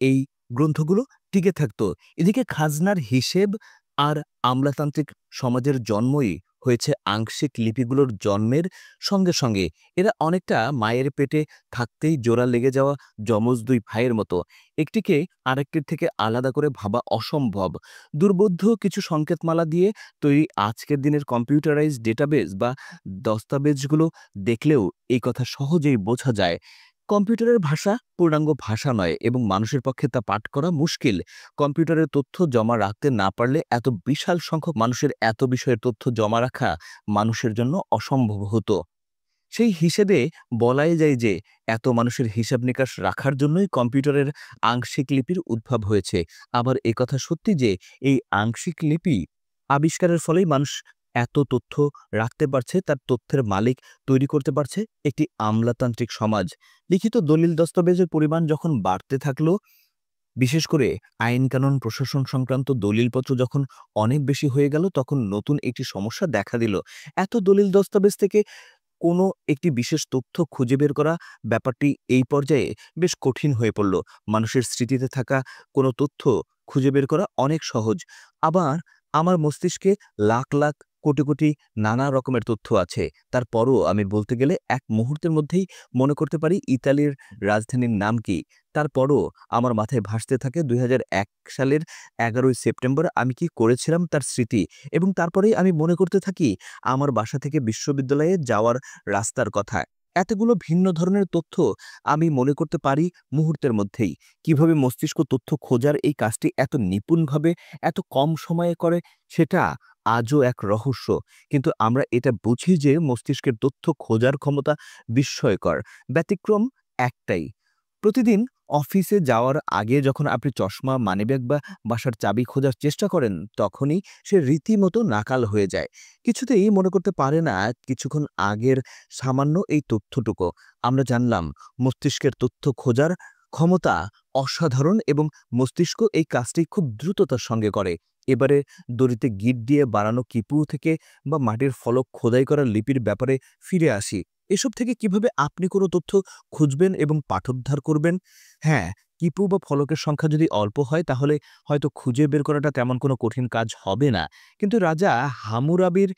এই গ্রন্থগুলো টিকে থাকত। এদিকে খাজনার হিসেব আর আমলাতান্ত্রিক সমাজের জন্মই হয়েছে আংশিক লিপিগুলোর জন্মের সঙ্গে সঙ্গে। এরা অনেকটা মায়ের পেটে থাকতেই জোড়া লেগে যাওয়া যমজ দুই ভাইয়ের মতো। একটিকে আরেকটির থেকে আলাদা করে ভাবা অসম্ভব। দুর্বোধ্য কিছু সংকেতমালা দিয়ে তৈরি আজকের দিনের কম্পিউটারাইজড ডেটাবেজ বা দস্তাবেজগুলো দেখলেও এই কথা সহজেই বোঝা যায়। কম্পিউটারের ভাষা পূর্ণাঙ্গ ভাষা নয় এবং মানুষের পক্ষে তা পাঠ করা মুশকিল। কম্পিউটারের তথ্য জমা রাখতে না পারলে এত বিশাল সংখ্যক মানুষের এত বিষয়ের তথ্য জমা রাখা মানুষের জন্য অসম্ভব হতো। সেই হিসেবে বলাই যায় যে এত মানুষের হিসাব নিকাশ রাখার জন্যই কম্পিউটারের আংশিক লিপির উদ্ভব হয়েছে। আবার একথা সত্যি যে এই আংশিক লিপি আবিষ্কারের ফলেই মানুষ এত তথ্য রাখতে পারছে, তার তথ্যের মালিক তৈরি করতে পারছে একটি আমলাতান্ত্রিক সমাজ। লিখিত দলিল দস্তাবেজের পরিমাণ যখন বাড়তে থাকলো, বিশেষ করে আইন কানুন প্রশাসন সংক্রান্ত দলিলপত্র যখন অনেক বেশি হয়ে গেল, তখন নতুন একটি সমস্যা দেখা দিল। এত দলিল দস্তাবেজ থেকে কোনো একটি বিশেষ তথ্য খুঁজে বের করা ব্যাপারটি এই পর্যায়ে বেশ কঠিন হয়ে পড়ল। মানুষের স্মৃতিতে থাকা কোনো তথ্য খুঁজে বের করা অনেক সহজ। আবার আমার মস্তিষ্কে লাখ লাখ কোটি কোটি নানা রকমের তথ্য আছে। তারপরও আমি বলতে গেলে এক মুহূর্তের মধ্যেই মনে করতে পারি ইতালির রাজধানীর নাম কি। তারপরও আমার মাথায় ভাসতে থাকে ২০০১ সালের ১১ই সেপ্টেম্বর আমি কি করেছিলাম তার স্মৃতি। এবং তারপরেই আমি মনে করতে থাকি আমার বাসা থেকে বিশ্ববিদ্যালয়ে যাওয়ার রাস্তার কথা। এতগুলো ভিন্ন ধরনের তথ্য আমি মনে করতে পারি মুহূর্তের মধ্যেই। কিভাবে মস্তিষ্ক তথ্য খোঁজার এই কাজটি এত নিপুণভাবে এত কম সময়ে করে, সেটা আজও এক রহস্য। কিন্তু আমরা এটা বুঝি যে মস্তিষ্কের তথ্য খোঁজার ক্ষমতা বিস্ময়কর। ব্যতিক্রম একটাই, প্রতিদিন অফিসে যাওয়ার আগে যখন আপনি চশমা, মানিব্যাগ বা বাসার চাবি খোঁজার চেষ্টা করেন, তখনই সে রীতিমতো নাকাল হয়ে যায়। কিছুতেই মনে করতে পারে না কিছুক্ষণ আগের সামান্য এই তথ্যটুকু। আমরা জানলাম মস্তিষ্কের তথ্য খোঁজার ক্ষমতা অসাধারণ এবং মস্তিষ্ক এই কাজটি খুব দ্রুততার সঙ্গে করে। এবারে দড়িতে গিট দিয়ে বানানো কিপু থেকে বা মাটির ফলক খোদাই করা লিপির ব্যাপারে ফিরে আসি। এসব থেকে কিভাবে আপনি কোনো তথ্য খুঁজবেন এবং পাঠোদ্ধার করবেন? হ্যাঁ, কিপু বা ফলকের সংখ্যা যদি অল্প হয় তাহলে হয়তো খুঁজে বের করাটা তেমন কোনো কঠিন কাজ হবে না। কিন্তু রাজা হামুরাবির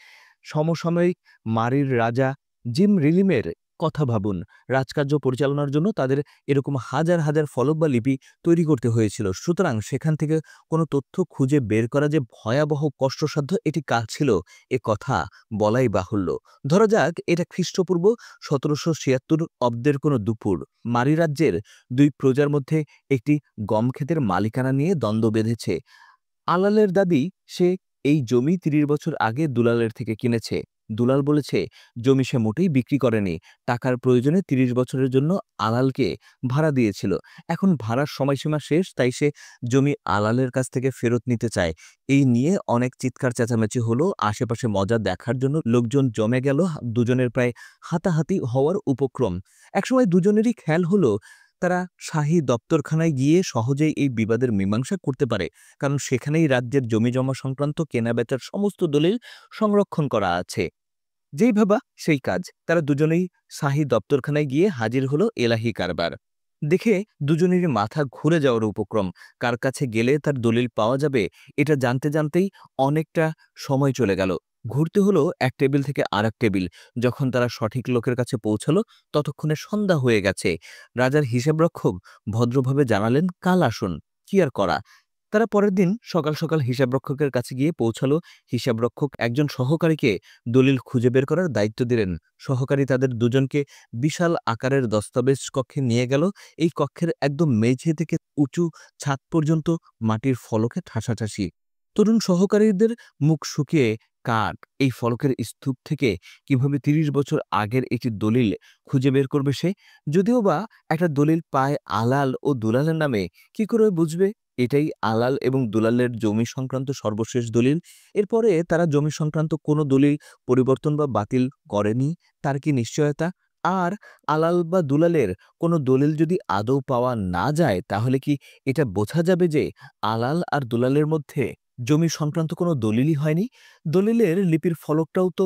সমসাময়িক মারির রাজা জিম রিলিমের কথা ভাবুন। রাজকার্য পরিচালনার জন্য তাদের এরকম হাজার হাজার ফলক বা লিপি তৈরি করতে হয়েছিল। সুতরাং সেখান থেকে কোনো তথ্য খুঁজে বের করা যে ভয়াবহ কষ্টসাধ্য এটি কাজ ছিল, এ কথা বলাই বাহুল্য। ধরা যাক এটা খ্রিস্টপূর্ব ১৭৭৬ অব্দের কোনো দুপুর। মারি রাজ্যের দুই প্রজার মধ্যে একটি গম ক্ষেতের মালিকানা নিয়ে দ্বন্দ্ব বেঁধেছে। আলালের দাবি সে এই জমি ৩০ বছর আগে দুলালের থেকে কিনেছে। দুলাল বলেছে জমি সে মোটেই বিক্রি করেনি, টাকার প্রয়োজনে ৩০ বছরের জন্য আলালকে ভাড়া দিয়েছিল। এখন ভাড়ার সময়সীমা শেষ, তাই সে জমি আলালের কাছ থেকে ফেরত নিতে চায়। এই নিয়ে অনেক চিৎকার চেঁচামেচি হলো। আশেপাশে মজা দেখার জন্য লোকজন জমে গেল। দুজনের প্রায় হাতাহাতি হওয়ার উপক্রম। একসময় দুজনেরই খেয়াল হলো তারা শাহী দপ্তরখানায় গিয়ে সহজেই এই বিবাদের মীমাংসা করতে পারে, কারণ সেখানেই রাজ্যের জমিজমা সংক্রান্ত কেনাবেচার সমস্ত দলিল সংরক্ষণ করা আছে। যেই ভাবা সেই কাজ। তারা দুজনেই শাহী দপ্তরখানায় গিয়ে হাজির হলো এলাহি কারবার দেখে। দুজনেরই মাথা ঘুরে যাওয়ার উপক্রম। কার কাছে গেলে তার দলিল পাওয়া যাবে এটা জানতে জানতেই অনেকটা সময় চলে গেল। ঘুরতে হলো এক টেবিল থেকে আরেক টেবিল। যখন তারা সঠিক লোকের কাছে পৌঁছালো ততক্ষণে সন্ধ্যা হয়ে গেছে। রাজার হিসাবরক্ষক ভদ্রভাবে জানালেন, কাল আসুন। কি আর করা। তারা পরের দিন সকাল সকাল হিসাবরক্ষকের কাছে গিয়ে পৌঁছালো। হিসাবরক্ষক একজন সহকারীকে দলিল খুঁজে বের করার দায়িত্ব দিলেন। সহকারী তাদের দুজনকে বিশাল আকারের দস্তাবেজ কক্ষে নিয়ে গেল। এই কক্ষের একদম মেঝে থেকে উঁচু ছাদ পর্যন্ত মাটির ফলকে ঠাসাঠাসি। তরুণ সহকারীদের মুখ শুকিয়ে কাঠ। এই ফলকের স্তূপ থেকে কিভাবে ৩০ বছর আগের একটি দলিল খুঁজে বের করবে সে? যদিও বা একটা দলিল পায় আলাল ও দুলালের নামে, কি করে বুঝবে এটাই আলাল এবং দুলালের জমি সংক্রান্ত সর্বশেষ দলিল? এরপরে তারা জমি সংক্রান্ত কোনো দলিল পরিবর্তন বা বাতিল করেনি, তার কি নিশ্চয়তা? আর আলাল বা দুলালের কোনো দলিল যদি আদৌ পাওয়া না যায়, তাহলে কি এটা বোঝা যাবে যে আলাল আর দুলালের মধ্যে জমি সংক্রান্ত কোনো দলিলই হয়নি? দলিলের লিপির ফলকটাও তো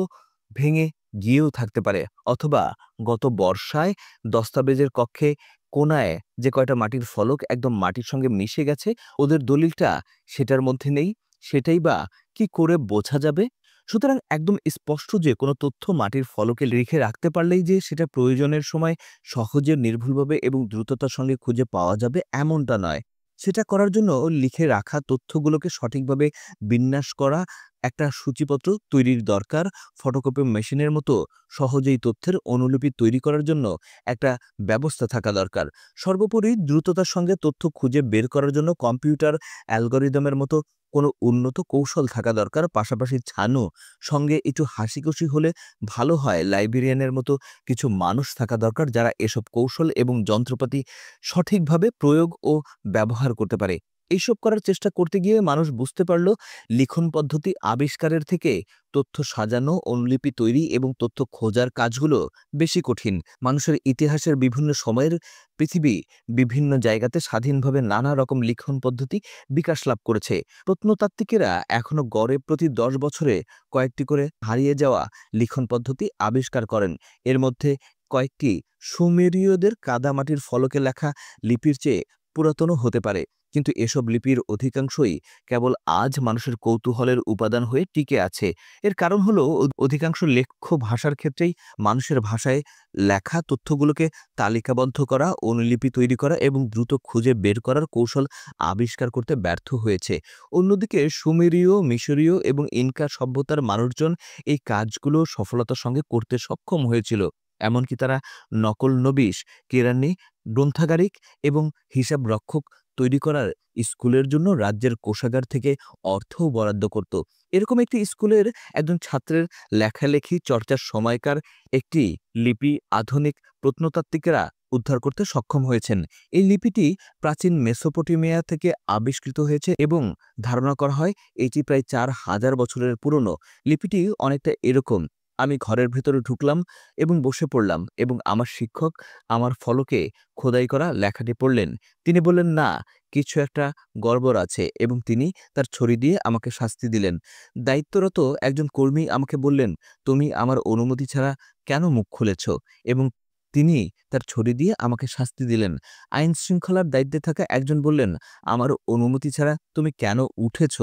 ভেঙে গিয়েও থাকতে পারে, অথবা গত বর্ষায় দস্তাবেজের কক্ষে কোনায় যে কয়টা মাটির ফলক একদম মাটির সঙ্গে মিশে গেছে, ওদের দলিলটা সেটার মধ্যে নেই। সেটাই বা কি করে বোঝা যাবে? সুতরাং একদম স্পষ্ট যে কোনো তথ্য মাটির ফলকে লিখে রাখতে পারলেই যে সেটা প্রয়োজনের সময় সহজে নির্ভুলভাবে এবং দ্রুততার সঙ্গে খুঁজে পাওয়া যাবে এমনটা নয়। সেটা করার জন্য লিখে রাখা তথ্যগুলোকে সঠিকভাবে বিন্যাস করা, একটা সূচিপত্র তৈরির দরকার। ফটোকপি মেশিনের মতো সহজেই তথ্যের অনুলিপি তৈরি করার জন্য একটা ব্যবস্থা থাকা দরকার। সর্বোপরি দ্রুততার সঙ্গে তথ্য খুঁজে বের করার জন্য কম্পিউটার অ্যালগরিদমের মতো কোনো উন্নত কৌশল থাকা দরকার। পাশাপাশি ছানু সঙ্গে একটু হাসিখুশি হলে ভালো হয়। লাইব্রেরিয়ানের মতো কিছু মানুষ থাকা দরকার যারা এসব কৌশল এবং যন্ত্রপাতি সঠিকভাবে প্রয়োগ ও ব্যবহার করতে পারে। এইসব করার চেষ্টা করতে গিয়ে মানুষ বুঝতে পারল লিখন পদ্ধতি আবিষ্কারের থেকে তথ্য সাজানো, অনুলিপি তৈরি এবং তথ্য খোঁজার কাজগুলো বেশি কঠিন। মানুষের ইতিহাসের বিভিন্ন সময়ের পৃথিবী বিভিন্ন জায়গাতে স্বাধীনভাবে নানা রকম লিখন পদ্ধতি বিকাশ লাভ করেছে। প্রত্নতাত্ত্বিকেরা এখনো গড়ে প্রতি ১০ বছরে কয়েকটি করে হারিয়ে যাওয়া লিখন পদ্ধতি আবিষ্কার করেন। এর মধ্যে কয়েকটি সুমেরীয়দের কাদামাটির ফলকে লেখা লিপির চেয়ে পুরাতনও হতে পারে, কিন্তু এসব লিপির অধিকাংশই কেবল আজ মানুষের কৌতূহলের উপাদান হয়ে টিকে আছে। এর কারণ হলো অধিকাংশ লেখ্য ভাষার ক্ষেত্রেই মানুষের ভাষায় লেখা তথ্যগুলোকে তালিকাবদ্ধ করা, অনুলিপি তৈরি করা এবং দ্রুত খুঁজে বের করার কৌশল আবিষ্কার করতে ব্যর্থ হয়েছে। অন্যদিকে সুমেরীয়, মিশরীয় এবং ইনকা সভ্যতার মানুষজন এই কাজগুলো সফলতার সঙ্গে করতে সক্ষম হয়েছিল। এমনকি তারা নকল-নবিশ, কেরানি, গ্রন্থাগারিক এবং হিসাব রক্ষক তৈরি করার স্কুলের জন্য রাজ্যের কোষাগার থেকে অর্থও বরাদ্দ করত। এরকম একটি স্কুলের একজন ছাত্রের লেখালেখি চর্চার সময়কার একটি লিপি আধুনিক প্রত্নতাত্ত্বিকেরা উদ্ধার করতে সক্ষম হয়েছেন। এই লিপিটি প্রাচীন মেসোপটেমিয়া থেকে আবিষ্কৃত হয়েছে এবং ধারণা করা হয় এটি প্রায় ৪,০০০ বছরের পুরনো। লিপিটি অনেকটা এরকম: আমি ঘরের ভেতরে ঢুকলাম এবং বসে পড়লাম এবং আমার শিক্ষক আমার ফলকে খোদাই করা লেখাটি পড়লেন। তিনি বললেন, না, কিছু একটা গড়বড় আছে, এবং তিনি তার ছড়ি দিয়ে আমাকে শাস্তি দিলেন। দায়িত্বরত একজন কর্মী আমাকে বললেন, তুমি আমার অনুমতি ছাড়া কেন মুখ খুলেছ? এবং তিনি তার ছড়ি দিয়ে আমাকে শাস্তি দিলেন। আইন শৃঙ্খলার দায়িত্বে থাকা একজন বললেন, আমার অনুমতি ছাড়া তুমি কেন উঠেছ?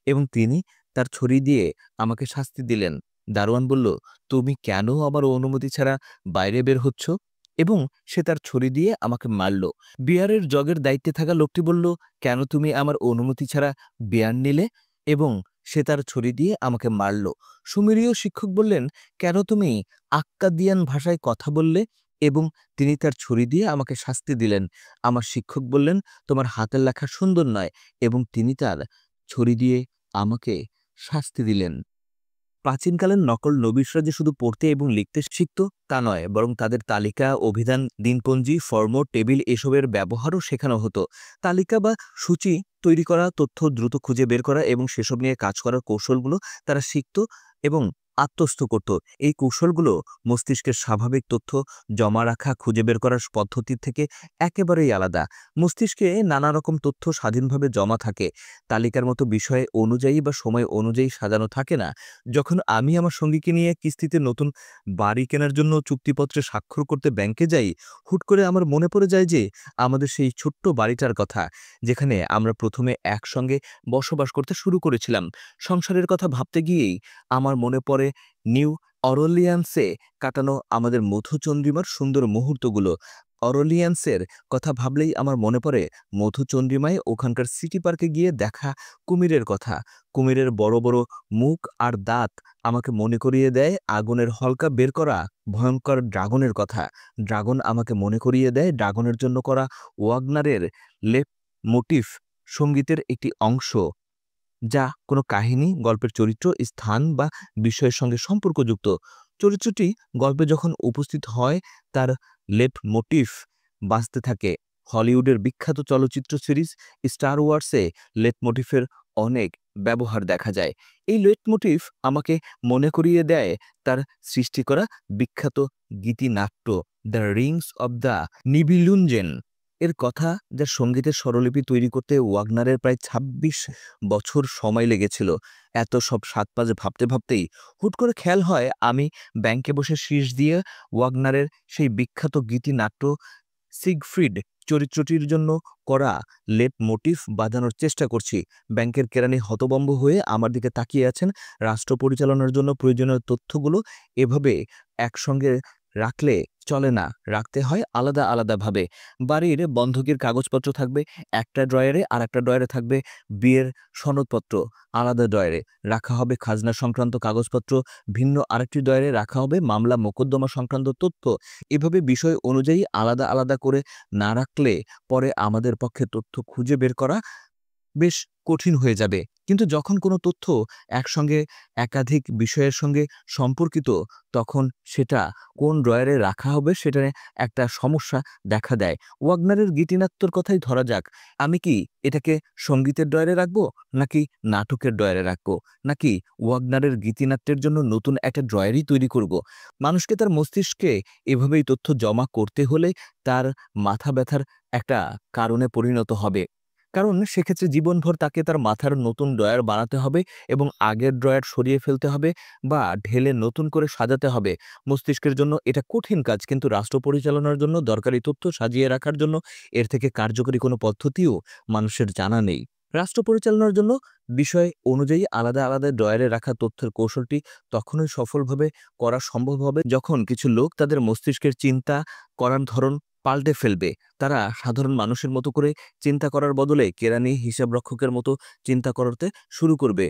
এবং তিনি তার ছড়ি দিয়ে আমাকে শাস্তি দিলেন। দারোয়ান বলল, তুমি কেন আমার অনুমতি ছাড়া বাইরে বের হচ্ছ? এবং সে তার ছড়ি দিয়ে আমাকে মারল। বিয়ারের জগের দায়িত্বে থাকা লোকটি বলল, কেন তুমি আমার অনুমতি ছাড়া বিয়ার নিলে? এবং সে তার ছড়ি দিয়ে আমাকে মারল। সুমেরীয় শিক্ষক বললেন, কেন তুমি আক্কাদিয়ান ভাষায় কথা বললে? এবং তিনি তার ছড়ি দিয়ে আমাকে শাস্তি দিলেন। আমার শিক্ষক বললেন, তোমার হাতের লেখা সুন্দর নয়, এবং তিনি তার ছড়ি দিয়ে আমাকে শাস্তি দিলেন। প্রাচীনকালের নকল নবিশরা যে শুধু পড়তে এবং লিখতে শিখত তা নয়, বরং তাদের তালিকা, অভিধান, দিনপঞ্জি, ফরম্যাট, টেবিল এসবের ব্যবহারও শেখানো হতো। তালিকা বা সূচি তৈরি করা, তথ্য দ্রুত খুঁজে বের করা এবং সেসব নিয়ে কাজ করার কৌশলগুলো তারা শিখত এবং আত্মস্থ করত। এই কৌশলগুলো মস্তিষ্কের স্বাভাবিক তথ্য জমা রাখা, খুঁজে বের করার পদ্ধতির থেকে একেবারেই আলাদা। মস্তিষ্কে নানা রকম তথ্য স্বাধীনভাবে জমা থাকে, তালিকার মতো বিষয় অনুযায়ী বা সময় অনুযায়ী সাজানো থাকে না। যখন আমি আমার সঙ্গীকে নিয়ে কিস্তিতে নতুন বাড়ি কেনার জন্য চুক্তিপত্রে স্বাক্ষর করতে ব্যাংকে যাই, হুট করে আমার মনে পড়ে যায় যে আমাদের সেই ছোট্ট বাড়িটার কথা, যেখানে আমরা প্রথমে একসঙ্গে বসবাস করতে শুরু করেছিলাম। সংসারের কথা ভাবতে গিয়েই আমার মনে পড়ে নিউ অরলিয়ান্সে কাটানো আমাদের মধুচন্দ্রিমার সুন্দর মুহূর্তগুলো। অরলিয়ান্সের কথা ভাবলেই আমার মনে পড়ে মধুচন্দ্রিমায় ওখানকার সিটি পার্কে গিয়ে দেখা কুমিরের কথা। কুমিরের বড় বড় মুখ আর দাঁত আমাকে মনে করিয়ে দেয় আগুনের হলকা বের করা ভয়ঙ্কর ড্রাগনের কথা। ড্রাগন আমাকে মনে করিয়ে দেয় ড্রাগনের জন্য করা ওয়াগনারের লেপ মোটিফ সঙ্গীতের একটি অংশ, যা কোনো কাহিনী, গল্পের চরিত্র, স্থান বা বিষয়ের সঙ্গে সম্পর্কযুক্ত। চরিত্রটি গল্পে যখন উপস্থিত হয় তার লেট মোটিফ বাজতে থাকে। হলিউডের বিখ্যাত চলচ্চিত্র সিরিজ স্টার ওয়ার্সে লেট মোটিফের অনেক ব্যবহার দেখা যায়। এই লেট মোটিফ আমাকে মনে করিয়ে দেয় তার সৃষ্টি করা বিখ্যাত গীতিনাট্য দ্য রিংস অব দ্য নিবিলুঞ্জেন এর কথা, যার সঙ্গীতের স্বরলিপি তৈরি করতে ওয়াগনারের প্রায় ২৬ বছর সময় লেগেছিল। এত সব সাত-পাঁচ ভাবতে ভাবতেই হুট করে খেয়াল হয় আমি ব্যাংকে বসে শীষ দিয়ে ওয়াগনারের সেই বিখ্যাত গীতিনাট্য সিগফ্রিড চরিত্রটির জন্য করা লেট মোটিভ বাঁধানোর চেষ্টা করছি। ব্যাংকের কেরানি হতভম্ব হয়ে আমার দিকে তাকিয়ে আছেন। রাষ্ট্র পরিচালনার জন্য প্রয়োজনীয় তথ্যগুলো এভাবে একসঙ্গে রাখলে চলে না, রাখতে হয় আলাদা আলাদাভাবে। বাড়ির বন্ধকির কাগজপত্র থাকবে একটা ড্রয়ারে, আর একটা ড্রয়ারে থাকবে বিয়ের সনদপত্র, আলাদা ড্রয়ারে রাখা হবে খাজনা সংক্রান্ত কাগজপত্র, ভিন্ন আরেকটি ড্রয়ারে রাখা হবে মামলা মোকদ্দমা সংক্রান্ত তথ্য। এভাবে বিষয় অনুযায়ী আলাদা আলাদা করে না রাখলে পরে আমাদের পক্ষে তথ্য খুঁজে বের করা বেশ কঠিন হয়ে যাবে। কিন্তু যখন কোনো তথ্য একসঙ্গে একাধিক বিষয়ের সঙ্গে সম্পর্কিত, তখন সেটা কোন ড্রয়ারে রাখা হবে সেটা একটা সমস্যা দেখা দেয়। ওয়াগনারের গীতিনাট্যর কথাই ধরা যাক। আমি কি এটাকে সঙ্গীতের ড্রয়ারে রাখবো, নাকি নাটকের ড্রয়ারে রাখবো, নাকি ওয়াগনারের গীতিনাট্যের জন্য নতুন একটা ড্রয়ারই তৈরি করব? মানুষকে তার মস্তিষ্কে এভাবেই তথ্য জমা করতে হলে তার মাথা ব্যথার একটা কারণে পরিণত হবে। কারণ সেক্ষেত্রে জীবনভর তাকে তার মাথার নতুন ড্রয়ার বানাতে হবে এবং আগের ড্রয়ার সরিয়ে ফেলতে হবে বা ঢেলে নতুন করে সাজাতে হবে। মস্তিষ্কের জন্য এটা কঠিন কাজ, কিন্তু রাষ্ট্র পরিচালনার জন্য দরকারি তথ্য সাজিয়ে রাখার জন্য এর থেকে কার্যকরী কোনো পদ্ধতিও মানুষের জানা নেই। রাষ্ট্র পরিচালনার জন্য বিষয় অনুযায়ী আলাদা আলাদা ড্রয়ারে রাখা তথ্যের কৌশলটি তখনই সফলভাবে করা সম্ভব হবে যখন কিছু লোক তাদের মস্তিষ্কের চিন্তা করার ধরন পাল্টে ফেলবে। তারা সাধারণ মানুষের মতো করে চিন্তা করার বদলে কেরানি হিসাবরক্ষকের মতো চিন্তা করতে শুরু করবে।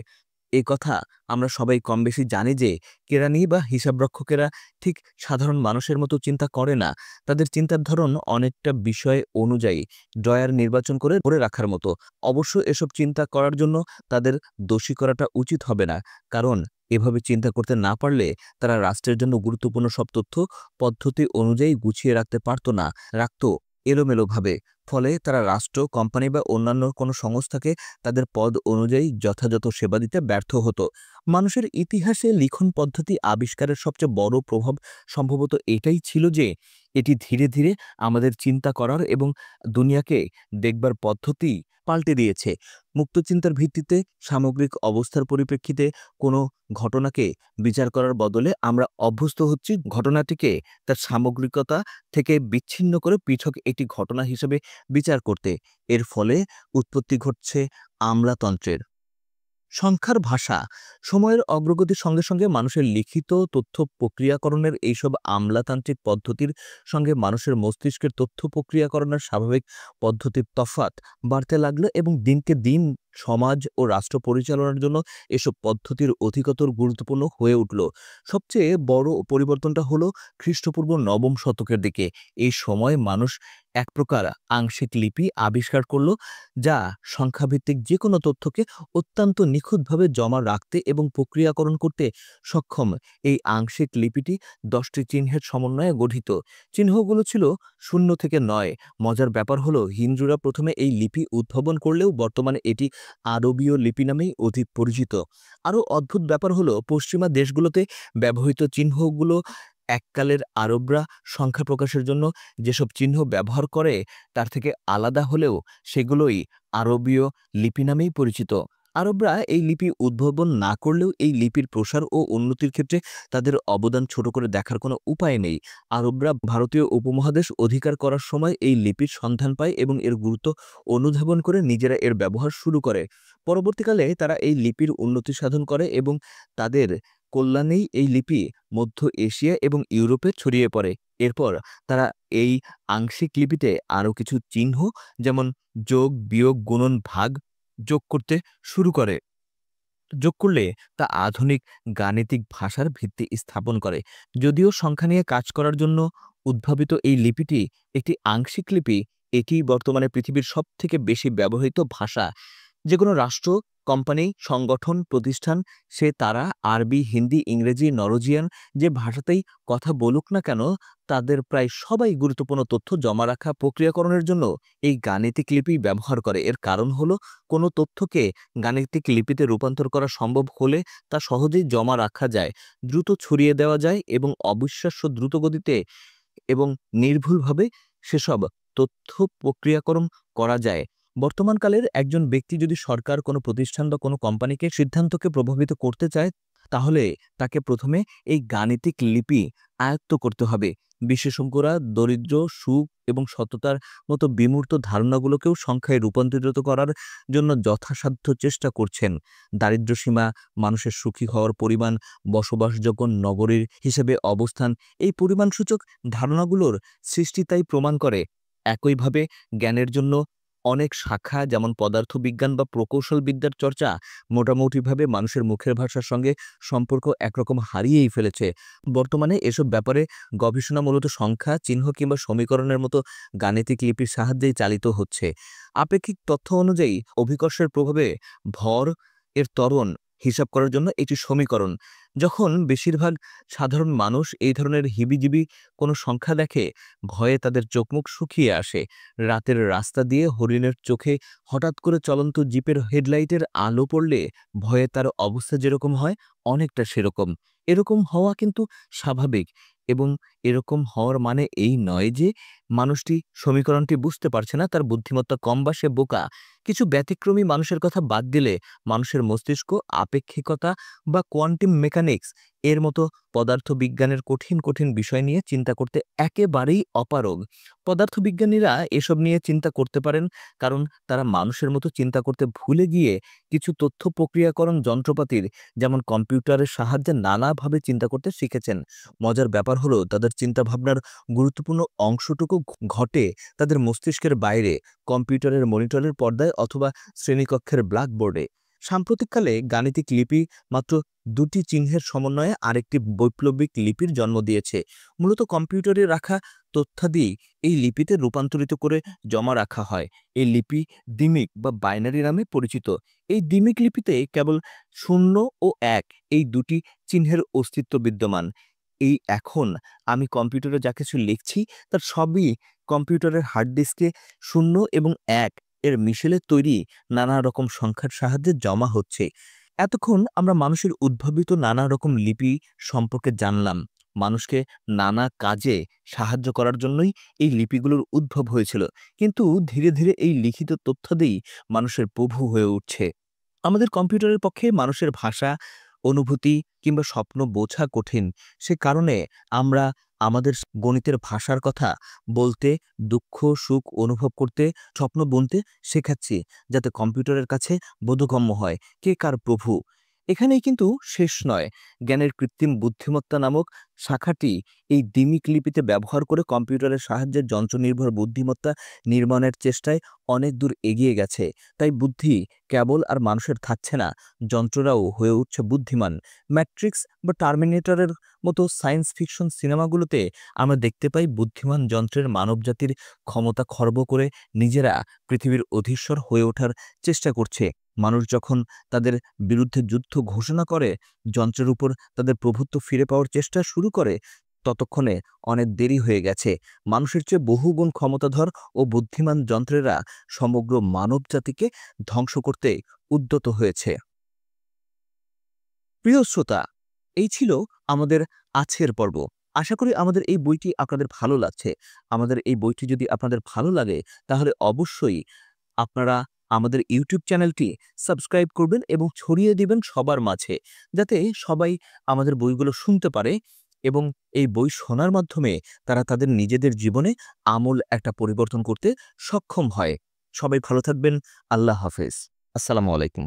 এই কথা আমরা সবাই কম বেশি জানি যে কেরানি বা হিসাবরক্ষকেরা ঠিক সাধারণ মানুষের মতো চিন্তা করে না। তাদের চিন্তার ধরন অনেকটা বিষয় অনুযায়ী ড্রয়ার নির্বাচন করে ধরে রাখার মতো। অবশ্য এসব চিন্তা করার জন্য তাদের দোষী করাটা উচিত হবে না, কারণ এভাবে চিন্তা করতে না পারলে তারা রাষ্ট্রের জন্য গুরুত্বপূর্ণ সব তথ্য পদ্ধতি অনুযায়ী গুছিয়ে রাখতে পারত না, রাখত এলোমেলোভাবে। ফলে তারা রাষ্ট্র, কোম্পানি বা অন্যান্য কোনো সংস্থাকে তাদের পদ অনুযায়ী যথাযথ সেবা দিতে ব্যর্থ হতো। মানুষের ইতিহাসে লিখন পদ্ধতি আবিষ্কারের সবচেয়ে বড় প্রভাব সম্ভবত এটাই ছিল যে এটি ধীরে ধীরে আমাদের চিন্তা করার এবং দুনিয়াকে দেখবার পদ্ধতি পাল্টে দিয়েছে। মুক্ত চিন্তার ভিত্তিতে সামগ্রিক অবস্থার পরিপ্রেক্ষিতে কোনো ঘটনাকে বিচার করার বদলে আমরা অভ্যস্ত হচ্ছি ঘটনাটিকে তার সামগ্রিকতা থেকে বিচ্ছিন্ন করে পৃথক একটি ঘটনা হিসেবে বিচার করতে। এর ফলে উৎপত্তি ঘটছে আমলাতন্ত্রের। সংখ্যার ভাষা। সময়ের অগ্রগতির সঙ্গে সঙ্গে মানুষের লিখিত তথ্য প্রক্রিয়াকরণের এইসব আমলাতান্ত্রিক পদ্ধতির সঙ্গে মানুষের মস্তিষ্কের তথ্য প্রক্রিয়াকরণের স্বাভাবিক পদ্ধতির তফাৎ বাড়তে লাগলো এবং দিনকে দিন সমাজ ও রাষ্ট্র পরিচালনার জন্য এসব পদ্ধতির অধিকতর গুরুত্বপূর্ণ হয়ে উঠল। সবচেয়ে বড় পরিবর্তনটা হলো খ্রিস্টপূর্ব নবম শতকের দিকে। এই সময় মানুষ এক প্রকার আংশিক লিপি আবিষ্কার করল, যা সংখ্যাভিত্তিক যে কোনো তথ্যকে অত্যন্ত নিখুঁতভাবে জমা রাখতে এবং প্রক্রিয়াকরণ করতে সক্ষম। এই আংশিক লিপিটি 10টি চিহ্নের সমন্বয়ে গঠিত। চিহ্নগুলো ছিল 0 থেকে 9। মজার ব্যাপার হলো হিন্দুরা প্রথমে এই লিপি উদ্ভাবন করলেও বর্তমানে এটি আরবীয় লিপি নামেই অধিক পরিচিত। আরও অদ্ভুত ব্যাপার হলো পশ্চিমা দেশগুলোতে ব্যবহৃত চিহ্নগুলো এককালের আরবরা সংখ্যা প্রকাশের জন্য যেসব চিহ্ন ব্যবহার করে তার থেকে আলাদা হলেও সেগুলোই আরবীয় লিপি নামেই পরিচিত। আরবরা এই লিপি উদ্ভাবন না করলেও এই লিপির প্রসার ও উন্নতির ক্ষেত্রে তাদের অবদান ছোট করে দেখার কোনো উপায় নেই। আরবরা ভারতীয় উপমহাদেশ অধিকার করার সময় এই লিপির সন্ধান পায় এবং এর গুরুত্ব অনুধাবন করে নিজেরা এর ব্যবহার শুরু করে। পরবর্তীকালে তারা এই লিপির উন্নতি সাধন করে এবং তাদের কল্যাণেই এই লিপি মধ্য এশিয়া এবং ইউরোপে ছড়িয়ে পড়ে। এরপর তারা এই আংশিক লিপিতে আরও কিছু চিহ্ন, যেমন যোগ, বিয়োগ, গুণন, ভাগ যোগ করতে শুরু করে। যোগ করলে তা আধুনিক গাণিতিক ভাষার ভিত্তি স্থাপন করে। যদিও সংখ্যা নিয়ে কাজ করার জন্য উদ্ভাবিত এই লিপিটি একটি আংশিক লিপি, এটি বর্তমানে পৃথিবীর সবথেকে বেশি ব্যবহৃত ভাষা। যেকোনো রাষ্ট্র, কোম্পানি, সংগঠন, প্রতিষ্ঠান, সে তারা আরবি, হিন্দি, ইংরেজি, নরওয়েজিয়ান যে ভাষাতেই কথা বলুক না কেন, তাদের প্রায় সবাই গুরুত্বপূর্ণ তথ্য জমা রাখা, প্রক্রিয়াকরণের জন্য এই গাণিতিক লিপি ব্যবহার করে। এর কারণ হলো কোনো তথ্যকে গাণিতিক লিপিতে রূপান্তর করা সম্ভব হলে তা সহজেই জমা রাখা যায়, দ্রুত ছড়িয়ে দেওয়া যায় এবং অবিশ্বাস্য দ্রুতগতিতে এবং নির্ভুলভাবে সেসব তথ্য প্রক্রিয়াকরণ করা যায়। বর্তমানকালের একজন ব্যক্তি যদি সরকার, কোনো প্রতিষ্ঠান বা কোনো কোম্পানিকে সিদ্ধান্তকে প্রভাবিত করতে চায়, তাহলে তাকে প্রথমে এই গাণিতিক লিপি আয়ত্ত করতে হবে। বিশেষজ্ঞরা দরিদ্র, সুখ এবং সততার মতো বিমূর্ত ধারণাগুলোকেও সংখ্যায় রূপান্তরিত করার জন্য যথাসাধ্য চেষ্টা করছেন। দারিদ্র্যসীমা, মানুষের সুখী হওয়ার পরিমাণ, বসবাসযোগ্য নগরীর হিসেবে অবস্থান, এই পরিমাণসূচক ধারণাগুলোর সৃষ্টি তাই প্রমাণ করে। একইভাবে জ্ঞানের জন্য অনেক শাখা যেমন পদার্থবিজ্ঞান বা প্রকৌশল বিদ্যার চর্চা মোটামুটিভাবে মানুষের মুখের ভাষার সঙ্গে সম্পর্ক একরকম হারিয়েই ফেলেছে। বর্তমানে এসব ব্যাপারে গবেষণা মূলত সংখ্যা, চিহ্ন কিংবা সমীকরণের মতো গাণিতিক লিপির সাহায্যেই চালিত হচ্ছে। আপেক্ষিক তথ্য অনুযায়ী অভিকর্ষের প্রভাবে ভর এর ত্বরণ হিসাব করার জন্য একটি সমীকরণ। যখন বেশিরভাগ সাধারণ মানুষ এই ধরনের হিবিজিবি কোনো সংখ্যা দেখে, ভয়ে তাদের চোখমুখ শুকিয়ে আসে। রাতের রাস্তা দিয়ে হরিণের চোখে হঠাৎ করে চলন্ত জিপের হেডলাইটের আলো পড়লে ভয়ে তার অবস্থা যেরকম হয়, অনেকটা সেরকম। এরকম হওয়া কিন্তু স্বাভাবিক, এবং এরকম হওয়ার মানে এই নয় যে মানুষটি সমীকরণটি বুঝতে পারছে না, তার বুদ্ধিমত্তা কম বা সে বোকা। কিছু ব্যতিক্রমী মানুষের কথা বাদ দিলে মানুষের মস্তিষ্ক আপেক্ষিকতা বা কোয়ান্টাম মেকানিক্স এর মতো পদার্থবিজ্ঞানের কঠিন কঠিন বিষয় নিয়ে চিন্তা করতে একেবারেই অপারগ। পদার্থবিজ্ঞানীরা এসব নিয়ে চিন্তা করতে পারেন কারণ তারা মানুষের মতো চিন্তা করতে ভুলে গিয়ে কিছু তথ্য প্রক্রিয়াকরণ যন্ত্রপাতির, যেমন কম্পিউটারের সাহায্যে নানাভাবে চিন্তা করতে শিখেছেন। মজার ব্যাপার হলো তাদের চিন্তাভাবনার গুরুত্বপূর্ণ অংশটুকু ঘটে তাদের মস্তিষ্কের বাইরে, কম্পিউটারের মনিটরের পর্দায় অথবা শ্রেণীকক্ষের ব্ল্যাকবোর্ডে। সাম্প্রতিককালে গাণিতিক লিপি মাত্র দুটি চিহ্নের সমন্বয়ে আরেকটি বৈপ্লবিক লিপির জন্ম দিয়েছে। মূলত কম্পিউটারে রাখা তথ্যাদি এই লিপিতে রূপান্তরিত করে জমা রাখা হয়। এই লিপি দ্বিমিক বা বাইনারি নামে পরিচিত। এই দ্বিমিক লিপিতে কেবল 0 ও 1 এই দুটি চিহ্নের অস্তিত্ব বিদ্যমান। এই এখন আমি কম্পিউটারে যা কিছু লিখছি তার সবই কম্পিউটারের হার্ড ডিস্কে 0 এবং 1 এর মিশেলে তৈরি নানা রকম সংখ্যার সাহায্যে জমা হচ্ছে। এতক্ষণ আমরা মানুষের উদ্ভাবিত নানা রকম লিপি সম্পর্কে জানলাম। মানুষকে নানা কাজে সাহায্য করার জন্যই এই লিপিগুলোর উদ্ভব হয়েছিল। কিন্তু ধীরে ধীরে এই লিখিত তথ্যাদিই মানুষের প্রভু হয়ে উঠছে। আমাদের কম্পিউটারের পক্ষে মানুষের ভাষা, অনুভূতি কিংবা স্বপ্ন বোঝা কঠিন। সে কারণে আমরা আমাদের গণিতের ভাষার কথা বলতে, দুঃখ সুখ অনুভব করতে, স্বপ্ন বুনতে শেখাচ্ছি, যাতে কম্পিউটারের কাছে বোধগম্য হয় কে কার প্রভু। এখানেই কিন্তু শেষ নয়। জ্ঞানের কৃত্রিম বুদ্ধিমত্তা নামক শাখাটি এই দ্বিমিক লিপিতে ব্যবহার করে কম্পিউটারের সাহায্যে যন্ত্রনির্ভর বুদ্ধিমত্তা নির্মাণের চেষ্টায় অনেক দূর এগিয়ে গেছে। তাই বুদ্ধি কেবল আর মানুষের থাকছে না, যন্ত্ররাও হয়ে উঠছে বুদ্ধিমান। ম্যাট্রিক্স বা টার্মিনেটরের মতো সায়েন্স ফিকশন সিনেমাগুলোতে আমরা দেখতে পাই বুদ্ধিমান যন্ত্রের মানবজাতির ক্ষমতা খর্ব করে নিজেরা পৃথিবীর অধীশ্বর হয়ে ওঠার চেষ্টা করছে। মানুষ যখন তাদের বিরুদ্ধে যুদ্ধ ঘোষণা করে, যন্ত্রের উপর তাদের প্রভুত্ব ফিরে পাওয়ার চেষ্টা শুরু করে, ততক্ষণে অনেক দেরি হয়ে গেছে। মানুষের চেয়ে বহুগুণ ক্ষমতাধর ও বুদ্ধিমান যন্ত্রেরা সমগ্র মানবজাতিকে ধ্বংস করতে উদ্যত হয়েছে। প্রিয় শ্রোতা, এই ছিল আমাদের আজকের পর্ব। আশা করি আমাদের এই বইটি আপনাদের ভালো লাগছে। আমাদের এই বইটি যদি আপনাদের ভালো লাগে তাহলে অবশ্যই আপনারা আমাদের ইউটিউব চ্যানেলটি সাবস্ক্রাইব করবেন এবং ছড়িয়ে দিবেন সবার মাঝে, যাতে সবাই আমাদের বইগুলো শুনতে পারে এবং এই বই শোনার মাধ্যমে তারা তাদের নিজেদের জীবনে আমূল একটা পরিবর্তন করতে সক্ষম হয়। সবাই ভালো থাকবেন। আল্লাহ হাফেজ। আসসালামু আলাইকুম।